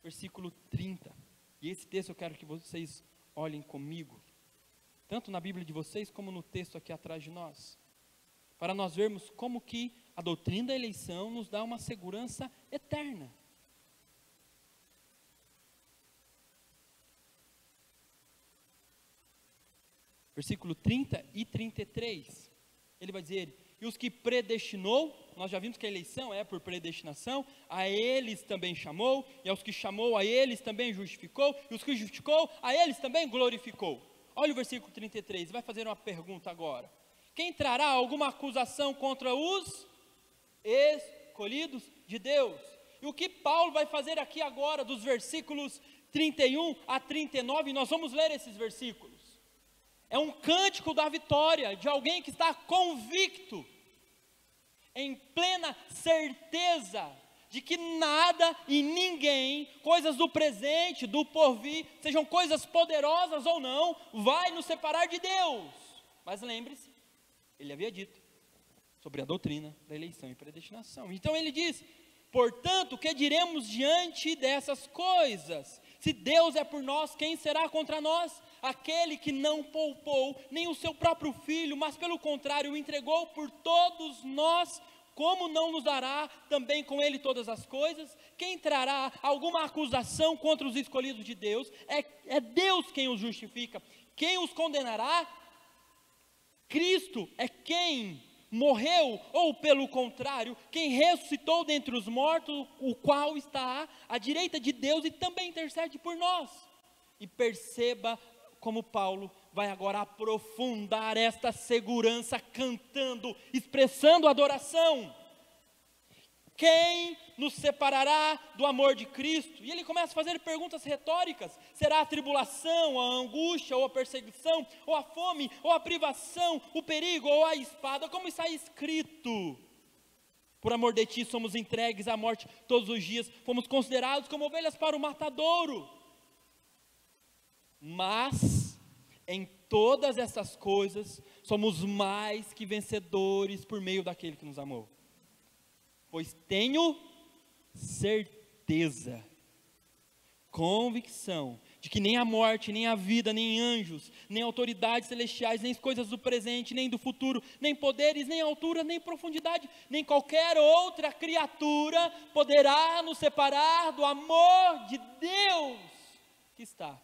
versículo 30. E esse texto eu quero que vocês olhem comigo, tanto na Bíblia de vocês, como no texto aqui atrás de nós, para nós vermos como que a doutrina da eleição nos dá uma segurança eterna. Versículo 30 e 33, ele vai dizer, e os que predestinou, nós já vimos que a eleição é por predestinação, a eles também chamou, e aos que chamou, a eles também justificou, e os que justificou, a eles também glorificou. Olha o versículo 33, vai fazer uma pergunta agora. Quem trará alguma acusação contra os escolhidos de Deus? E o que Paulo vai fazer aqui agora, dos versículos 31 a 39, nós vamos ler esses versículos. É um cântico da vitória, de alguém que está convicto, em plena certeza, de que nada e ninguém, coisas do presente, do porvir, sejam coisas poderosas ou não, vai nos separar de Deus. Mas lembre-se, ele havia dito sobre a doutrina da eleição e predestinação. Então ele diz: portanto, que diremos diante dessas coisas? Se Deus é por nós, quem será contra nós? Aquele que não poupou nem o seu próprio filho, mas pelo contrário o entregou por todos nós, como não nos dará também com ele todas as coisas? Quem trará alguma acusação contra os escolhidos de Deus? É Deus quem os justifica. Quem os condenará? Cristo é quem morreu, ou pelo contrário, quem ressuscitou dentre os mortos, o qual está à direita de Deus e também intercede por nós. E perceba como Paulo vai agora aprofundar esta segurança cantando, expressando adoração. Quem nos separará do amor de Cristo? E ele começa a fazer perguntas retóricas: será a tribulação, a angústia, ou a perseguição, ou a fome, ou a privação, o perigo, ou a espada? Como está escrito: por amor de ti somos entregues à morte todos os dias, fomos considerados como ovelhas para o matadouro. Mas em todas essas coisas somos mais que vencedores por meio daquele que nos amou. Pois tenho certeza, convicção, de que nem a morte, nem a vida, nem anjos, nem autoridades celestiais, nem as coisas do presente, nem do futuro, nem poderes, nem altura, nem profundidade, nem qualquer outra criatura poderá nos separar do amor de Deus que está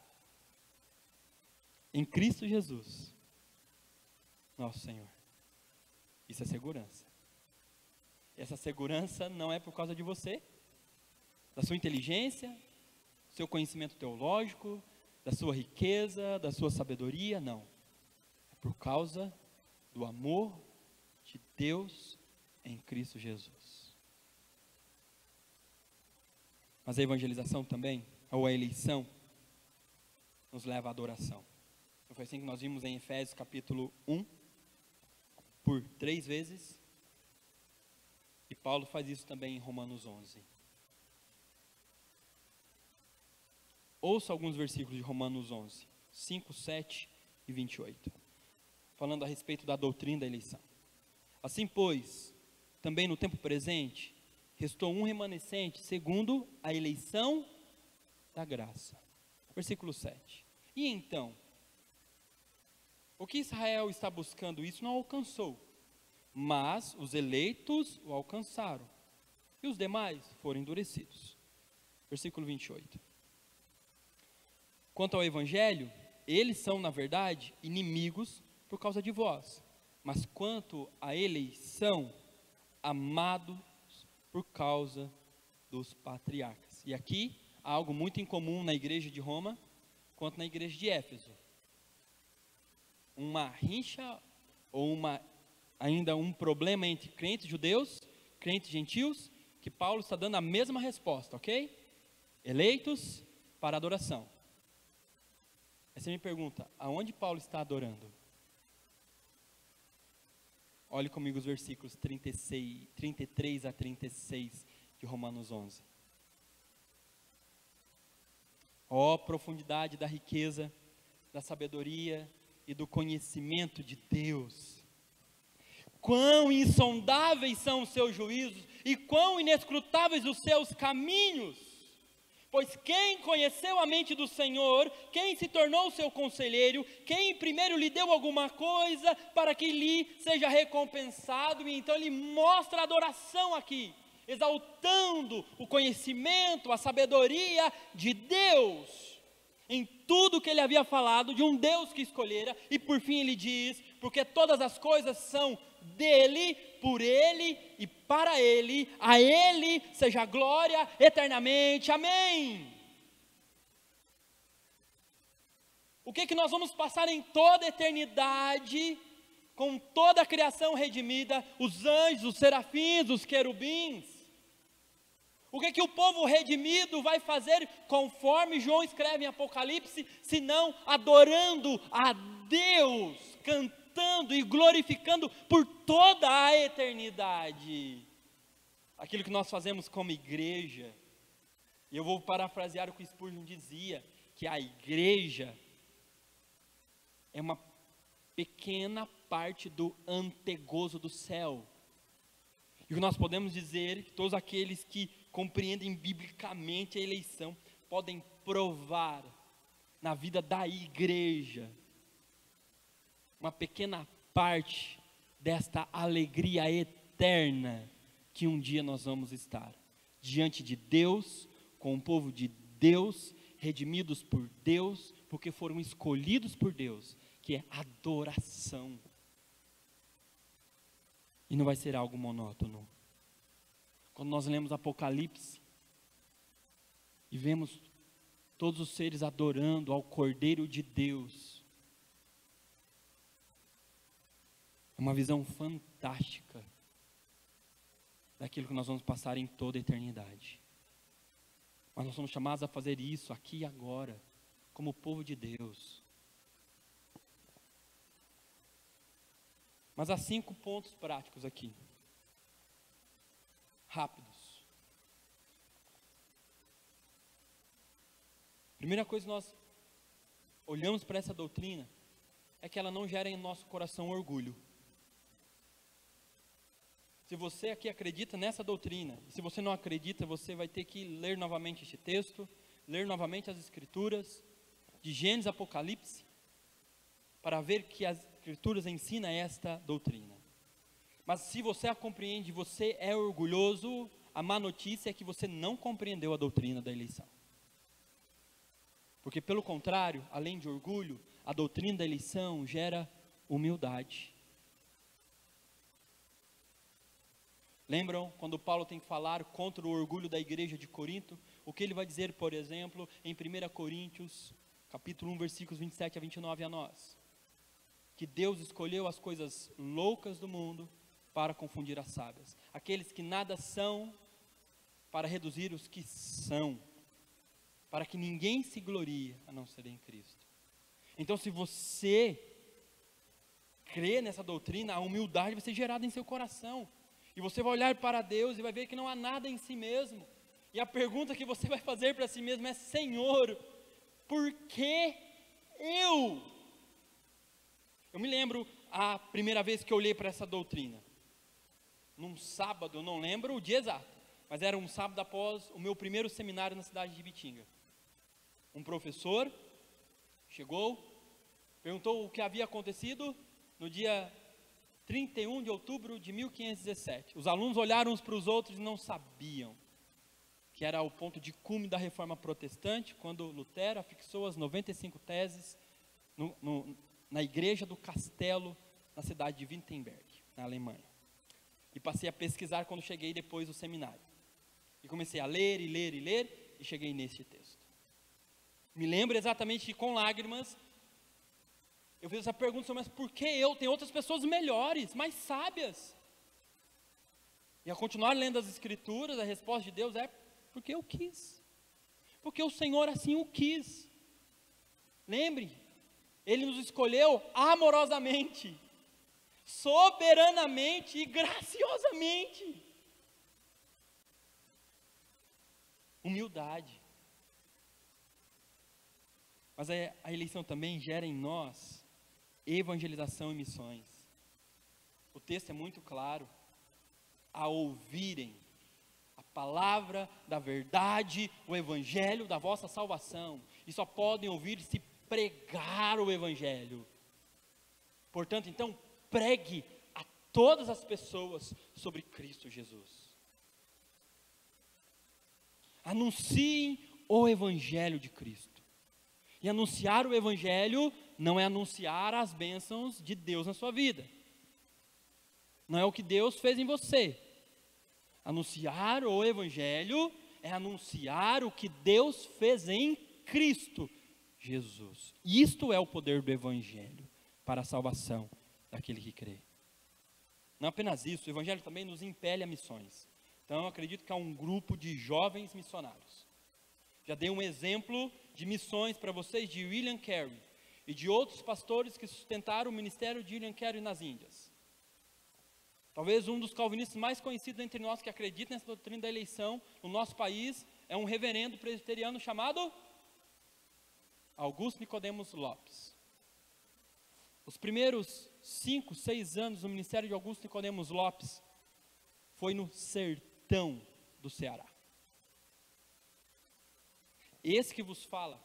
em Cristo Jesus, nosso Senhor. Isso é segurança. Essa segurança não é por causa de você, da sua inteligência, do seu conhecimento teológico, da sua riqueza, da sua sabedoria, não. É por causa do amor de Deus em Cristo Jesus. Mas a evangelização também, ou a eleição, nos leva à adoração. Foi assim que nós vimos em Efésios capítulo 1, por 3 vezes. E Paulo faz isso também em Romanos 11. Ouça alguns versículos de Romanos 11, 5, 7 e 28. Falando a respeito da doutrina da eleição. Assim, pois, também no tempo presente, restou um remanescente segundo a eleição da graça. Versículo 7. E então, o que Israel está buscando, isso não alcançou. Mas os eleitos o alcançaram, e os demais foram endurecidos. Versículo 28. Quanto ao evangelho, eles são, na verdade, inimigos por causa de vós. Mas quanto à eleição, amados por causa dos patriarcas. E aqui há algo muito incomum na igreja de Roma, quanto na igreja de Éfeso. Uma rincha, ou ainda um problema entre crentes judeus, crentes gentios, que Paulo está dando a mesma resposta, ok? Eleitos para adoração. Aí você me pergunta, aonde Paulo está adorando? Olhe comigo os versículos 33 a 36 de Romanos 11. Ó profundidade da riqueza, da sabedoria e do conhecimento de Deus! Quão insondáveis são os seus juízos e quão inescrutáveis os seus caminhos. Pois quem conheceu a mente do Senhor, quem se tornou seu conselheiro, quem primeiro lhe deu alguma coisa para que lhe seja recompensado? E então ele mostra a adoração aqui, exaltando o conhecimento, a sabedoria de Deus, em tudo que ele havia falado, de um Deus que escolhera. E por fim ele diz, porque todas as coisas são dele, por ele e para ele, a ele seja a glória eternamente, amém. O que nós vamos passar em toda a eternidade, com toda a criação redimida, os anjos, os serafins, os querubins? O que o povo redimido vai fazer, conforme João escreve em Apocalipse, senão adorando a Deus, cantando e glorificando por toda a eternidade? Aquilo que nós fazemos como igreja, e eu vou parafrasear o que Spurgeon dizia, que a igreja é uma pequena parte do antegozo do céu. E o que nós podemos dizer, que todos aqueles que compreendem biblicamente a eleição, podem provar na vida da igreja, uma pequena parte desta alegria eterna, que um dia nós vamos estar, diante de Deus, com o povo de Deus, redimidos por Deus, porque foram escolhidos por Deus, que é adoração. E não vai ser algo monótono. Quando nós lemos Apocalipse, e vemos todos os seres adorando ao Cordeiro de Deus, é uma visão fantástica, daquilo que nós vamos passar em toda a eternidade. Mas nós somos chamados a fazer isso aqui e agora, como povo de Deus. Mas há 5 pontos práticos aqui, rápidos. Primeira coisa que nós olhamos para essa doutrina, é que ela não gera em nosso coração orgulho. Se você aqui acredita nessa doutrina, e se você não acredita, você vai ter que ler novamente este texto, ler novamente as Escrituras, de Gênesis a Apocalipse, para ver que as Escrituras ensinam esta doutrina. Mas se você a compreende, você é orgulhoso, a má notícia é que você não compreendeu a doutrina da eleição. Porque pelo contrário, além de orgulho, a doutrina da eleição gera humildade. Lembram quando Paulo tem que falar contra o orgulho da igreja de Corinto? O que ele vai dizer, por exemplo, em 1 Coríntios, capítulo 1, versículos 27 a 29 a nós? Que Deus escolheu as coisas loucas do mundo para confundir as sábias. Aqueles que nada são, para reduzir os que são. Para que ninguém se glorie a não ser em Cristo. Então, se você crê nessa doutrina, a humildade vai ser gerada em seu coração. E você vai olhar para Deus e vai ver que não há nada em si mesmo. E a pergunta que você vai fazer para si mesmo é: Senhor, por que eu? Eu me lembro a primeira vez que eu olhei para essa doutrina. Num sábado, eu não lembro o dia exato, mas era um sábado após o meu primeiro seminário na cidade de Ibitinga. Um professor chegou, perguntou o que havia acontecido no dia 31 de outubro de 1517. Os alunos olharam uns para os outros e não sabiam que era o ponto de cume da reforma protestante, quando Lutero afixou as 95 teses na igreja do Castelo, na cidade de Wittenberg, na Alemanha. E passei a pesquisar quando cheguei depois do seminário. E comecei a ler e ler e ler, e cheguei neste texto. Me lembro exatamente que com lágrimas, eu fiz essa pergunta: mas por que eu? Tem outras pessoas melhores, mais sábias. E ao continuar lendo as Escrituras, a resposta de Deus é: porque eu quis. Porque o Senhor assim o quis. Lembre, Ele nos escolheu amorosamente, soberanamente e graciosamente. Humildade. Mas a eleição também gera em nós evangelização e missões. O texto é muito claro: a ouvirem a palavra da verdade, o evangelho da vossa salvação, e só podem ouvir se pregar o evangelho. Portanto, então, pregue a todas as pessoas sobre Cristo Jesus. Anunciem o evangelho de Cristo. E anunciar o evangelho não é anunciar as bênçãos de Deus na sua vida. Não é o que Deus fez em você. Anunciar o evangelho é anunciar o que Deus fez em Cristo. Jesus. Isto é o poder do Evangelho para a salvação daquele que crê. Não apenas isso, o Evangelho também nos impele a missões. Então eu acredito que há um grupo de jovens missionários. Já dei um exemplo de missões para vocês de William Carey e de outros pastores que sustentaram o ministério de William Carey nas Índias. Talvez um dos calvinistas mais conhecidos entre nós que acredita nessa doutrina da eleição no nosso país é um reverendo presbiteriano chamado Augusto Nicodemos Lopes. Os primeiros 5, 6 anos do ministério de Augusto Nicodemos Lopes foi no sertão do Ceará. Esse que vos fala,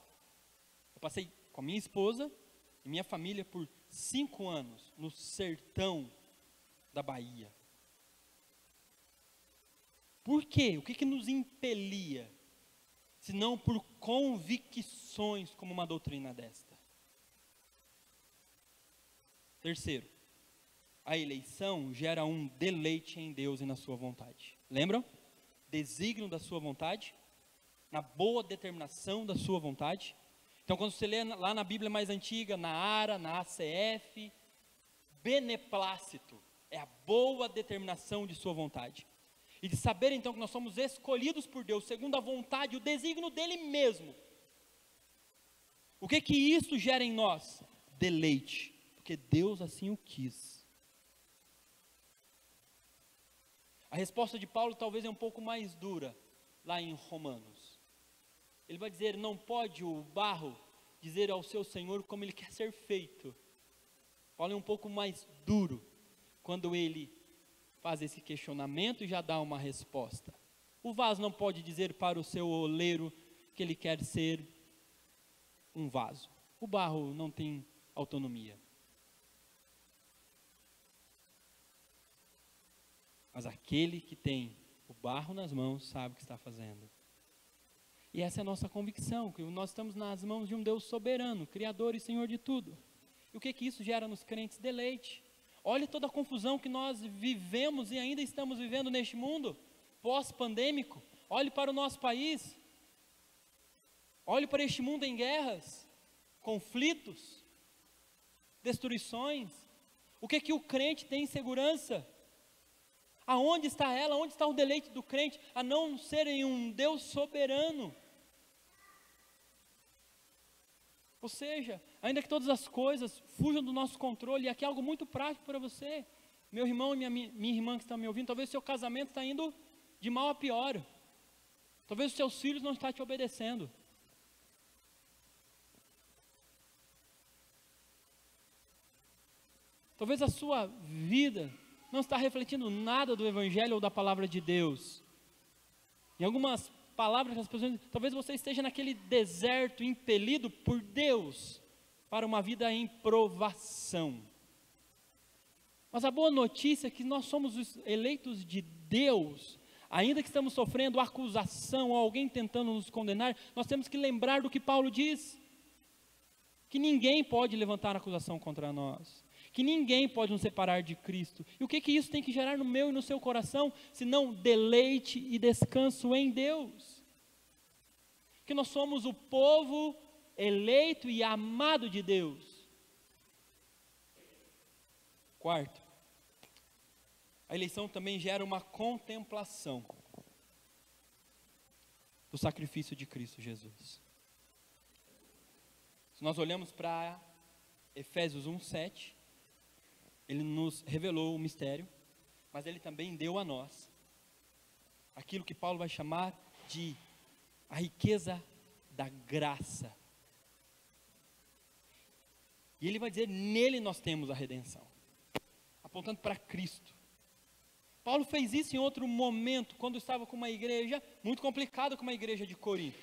eu passei com a minha esposa e minha família por 5 anos no sertão da Bahia. Por quê? O que nos impelia? Senão por convicções como uma doutrina desta. Terceiro, a eleição gera um deleite em Deus e na sua vontade. Lembram? Desígnio da sua vontade, na boa determinação da sua vontade. Então quando você lê lá na Bíblia mais antiga, na ARA, na ACF, beneplácito é a boa determinação de sua vontade. E de saber então que nós somos escolhidos por Deus, segundo a vontade, o desígnio dele mesmo. O que isso gera em nós? Deleite, porque Deus assim o quis. A resposta de Paulo talvez é um pouco mais dura, lá em Romanos. Ele vai dizer, não pode o barro dizer ao seu Senhor como ele quer ser feito. Paulo é um pouco mais duro, quando ele faz esse questionamento e já dá uma resposta. O vaso não pode dizer para o seu oleiro que ele quer ser um vaso. O barro não tem autonomia. Mas aquele que tem o barro nas mãos sabe o que está fazendo. E essa é a nossa convicção, que nós estamos nas mãos de um Deus soberano, Criador e Senhor de tudo. E o que isso gera nos crentes? Deleite. Olhe toda a confusão que nós vivemos e ainda estamos vivendo neste mundo, pós-pandêmico. Olhe para o nosso país. Olhe para este mundo em guerras, conflitos, destruições. O que o crente tem em segurança? Aonde está ela? Onde está o deleite do crente? A não ser em um Deus soberano. Ou seja, ainda que todas as coisas fujam do nosso controle, e aqui é algo muito prático para você, meu irmão e minha irmã que estão me ouvindo, talvez o seu casamento está indo de mal a pior, talvez os seus filhos não estão te obedecendo, talvez a sua vida não está refletindo nada do Evangelho ou da Palavra de Deus. Em algumas palavras que as pessoas dizem, talvez você esteja naquele deserto impelido por Deus para uma vida em provação. Mas a boa notícia é que nós somos os eleitos de Deus. Ainda que estamos sofrendo acusação ou alguém tentando nos condenar, nós temos que lembrar do que Paulo diz, que ninguém pode levantar acusação contra nós, que ninguém pode nos separar de Cristo. E o que isso tem que gerar no meu e no seu coração, senão deleite e descanso em Deus? Que nós somos o povo eleito e amado de Deus. Quarto, a eleição também gera uma contemplação do sacrifício de Cristo Jesus. Se nós olhamos para Efésios 1:7, ele nos revelou o mistério, mas ele também deu a nós aquilo que Paulo vai chamar de a riqueza da graça. E ele vai dizer, nele nós temos a redenção, apontando para Cristo. Paulo fez isso em outro momento, quando estava com uma igreja muito complicada, como a igreja de Corinto.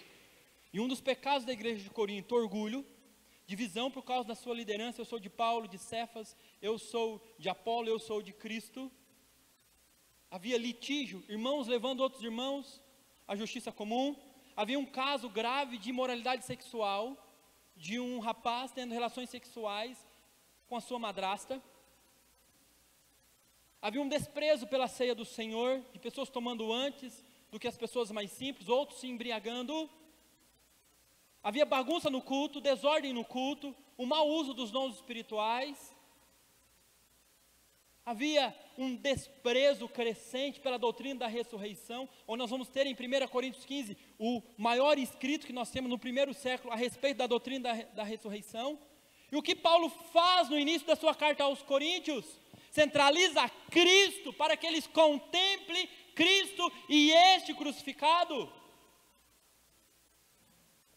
E um dos pecados da igreja de Corinto, orgulho, divisão por causa da sua liderança, eu sou de Paulo, de Cefas, eu sou de Apolo, eu sou de Cristo. Havia litígio, irmãos levando outros irmãos à justiça comum. Havia um caso grave de imoralidade sexual, de um rapaz tendo relações sexuais com a sua madrasta. Havia um desprezo pela ceia do Senhor, de pessoas tomando antes do que as pessoas mais simples, outros se embriagando. Havia bagunça no culto, desordem no culto, o mau uso dos dons espirituais. Havia um desprezo crescente pela doutrina da ressurreição, onde nós vamos ter em 1 Coríntios 15, o maior escrito que nós temos no primeiro século a respeito da doutrina da ressurreição. E o que Paulo faz no início da sua carta aos Coríntios? Centraliza Cristo, para que eles contemplem Cristo e este crucificado.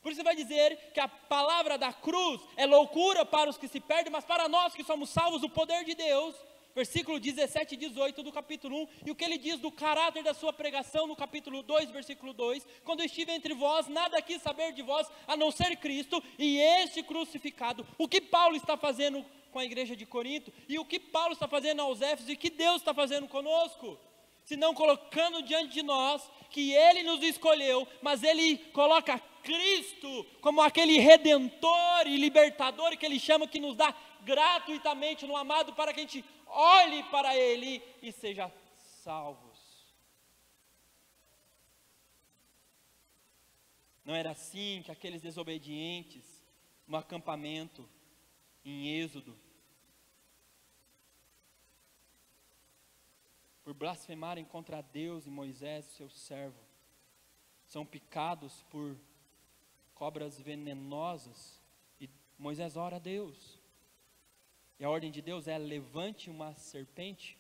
Por isso vai dizer que a palavra da cruz é loucura para os que se perdem, mas para nós que somos salvos, o poder de Deus. Versículo 17 e 18 do capítulo 1, e o que ele diz do caráter da sua pregação no capítulo 2, versículo 2, quando eu estive entre vós, nada quis saber de vós, a não ser Cristo e este crucificado. O que Paulo está fazendo com a igreja de Corinto, e o que Paulo está fazendo aos Éfesos, e que Deus está fazendo conosco, senão colocando diante de nós, que Ele nos escolheu, mas Ele coloca Cristo como aquele redentor e libertador que Ele chama, que nos dá gratuitamente no amado, para que a gente olhe para Ele e seja salvos. Não era assim que aqueles desobedientes no acampamento em Êxodo, por blasfemarem contra Deus e Moisés, seu servo, são picados por cobras venenosas, e Moisés ora a Deus, e a ordem de Deus é: levante uma serpente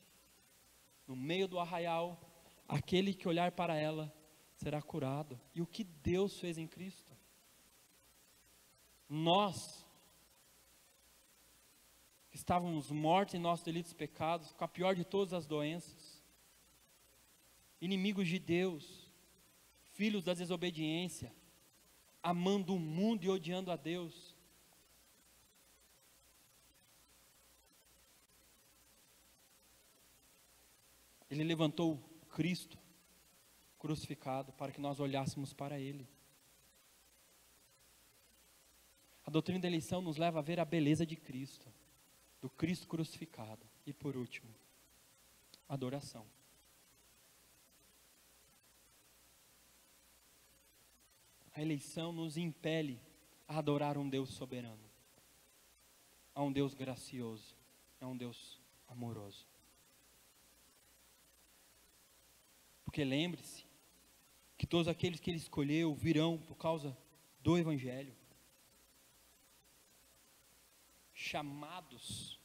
no meio do arraial, aquele que olhar para ela será curado. E o que Deus fez em Cristo? Nós, que estávamos mortos em nossos delitos e pecados, com a pior de todas as doenças, inimigos de Deus, filhos da desobediência, amando o mundo e odiando a Deus, Ele levantou Cristo crucificado para que nós olhássemos para Ele. A doutrina da eleição nos leva a ver a beleza de Cristo, do Cristo crucificado. E por último, adoração. A eleição nos impele a adorar um Deus soberano, a um Deus gracioso, a um Deus amoroso. Porque lembre-se que todos aqueles que Ele escolheu virão por causa do Evangelho, chamados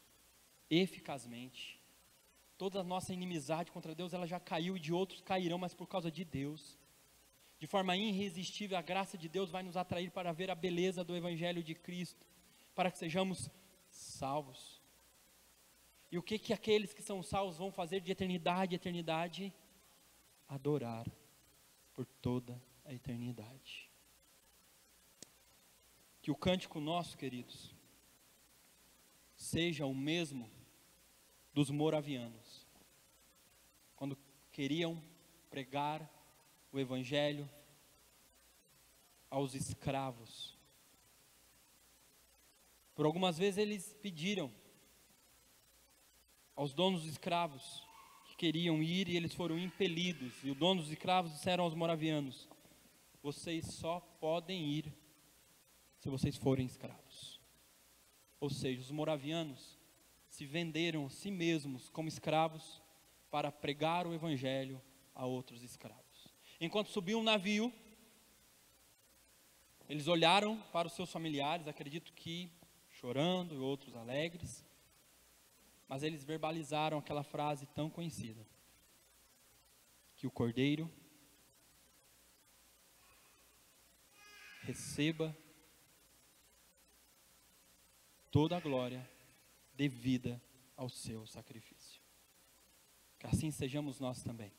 eficazmente. Toda a nossa inimizade contra Deus, ela já caiu, e de outros cairão, mas por causa de Deus. De forma irresistível, a graça de Deus vai nos atrair para ver a beleza do Evangelho de Cristo, para que sejamos salvos. E o que aqueles que são salvos vão fazer de eternidade a eternidade? Adorar por toda a eternidade. Que o cântico nosso, queridos, seja o mesmo dos moravianos, quando queriam pregar o Evangelho aos escravos. Por algumas vezes eles pediram aos donos dos escravos que queriam ir, e eles foram impelidos, e os donos dos escravos disseram aos moravianos: vocês só podem ir se vocês forem escravos. Ou seja, os moravianos se venderam a si mesmos como escravos para pregar o Evangelho a outros escravos. Enquanto subiam um navio, eles olharam para os seus familiares, acredito que chorando e outros alegres, mas eles verbalizaram aquela frase tão conhecida: que o Cordeiro receba toda a glória devida ao seu sacrifício. Que assim sejamos nós também,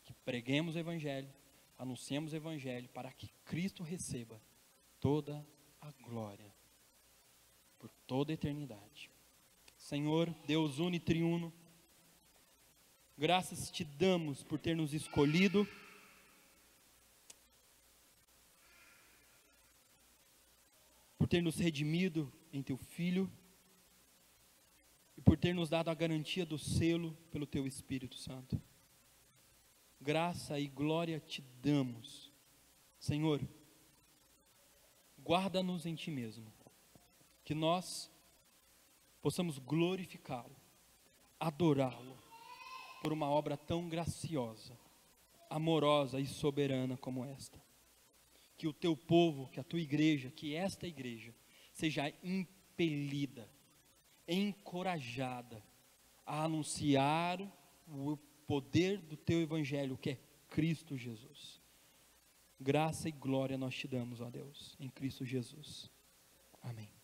que preguemos o Evangelho, anunciemos o Evangelho, para que Cristo receba toda a glória por toda a eternidade. Senhor, Deus unitriuno, graças te damos por ter nos escolhido, por ter nos redimido em teu Filho, e por ter nos dado a garantia do selo pelo teu Espírito Santo. Graça e glória te damos, Senhor. guarda-nos em Ti mesmo, que nós possamos glorificá-lo, adorá-lo, por uma obra tão graciosa, amorosa e soberana como esta. Que o Teu povo, que a Tua igreja, que esta igreja, seja impelida, encorajada a anunciar o poder do Teu Evangelho, que é Cristo Jesus. Graça e glória nós Te damos, ó Deus, em Cristo Jesus. Amém.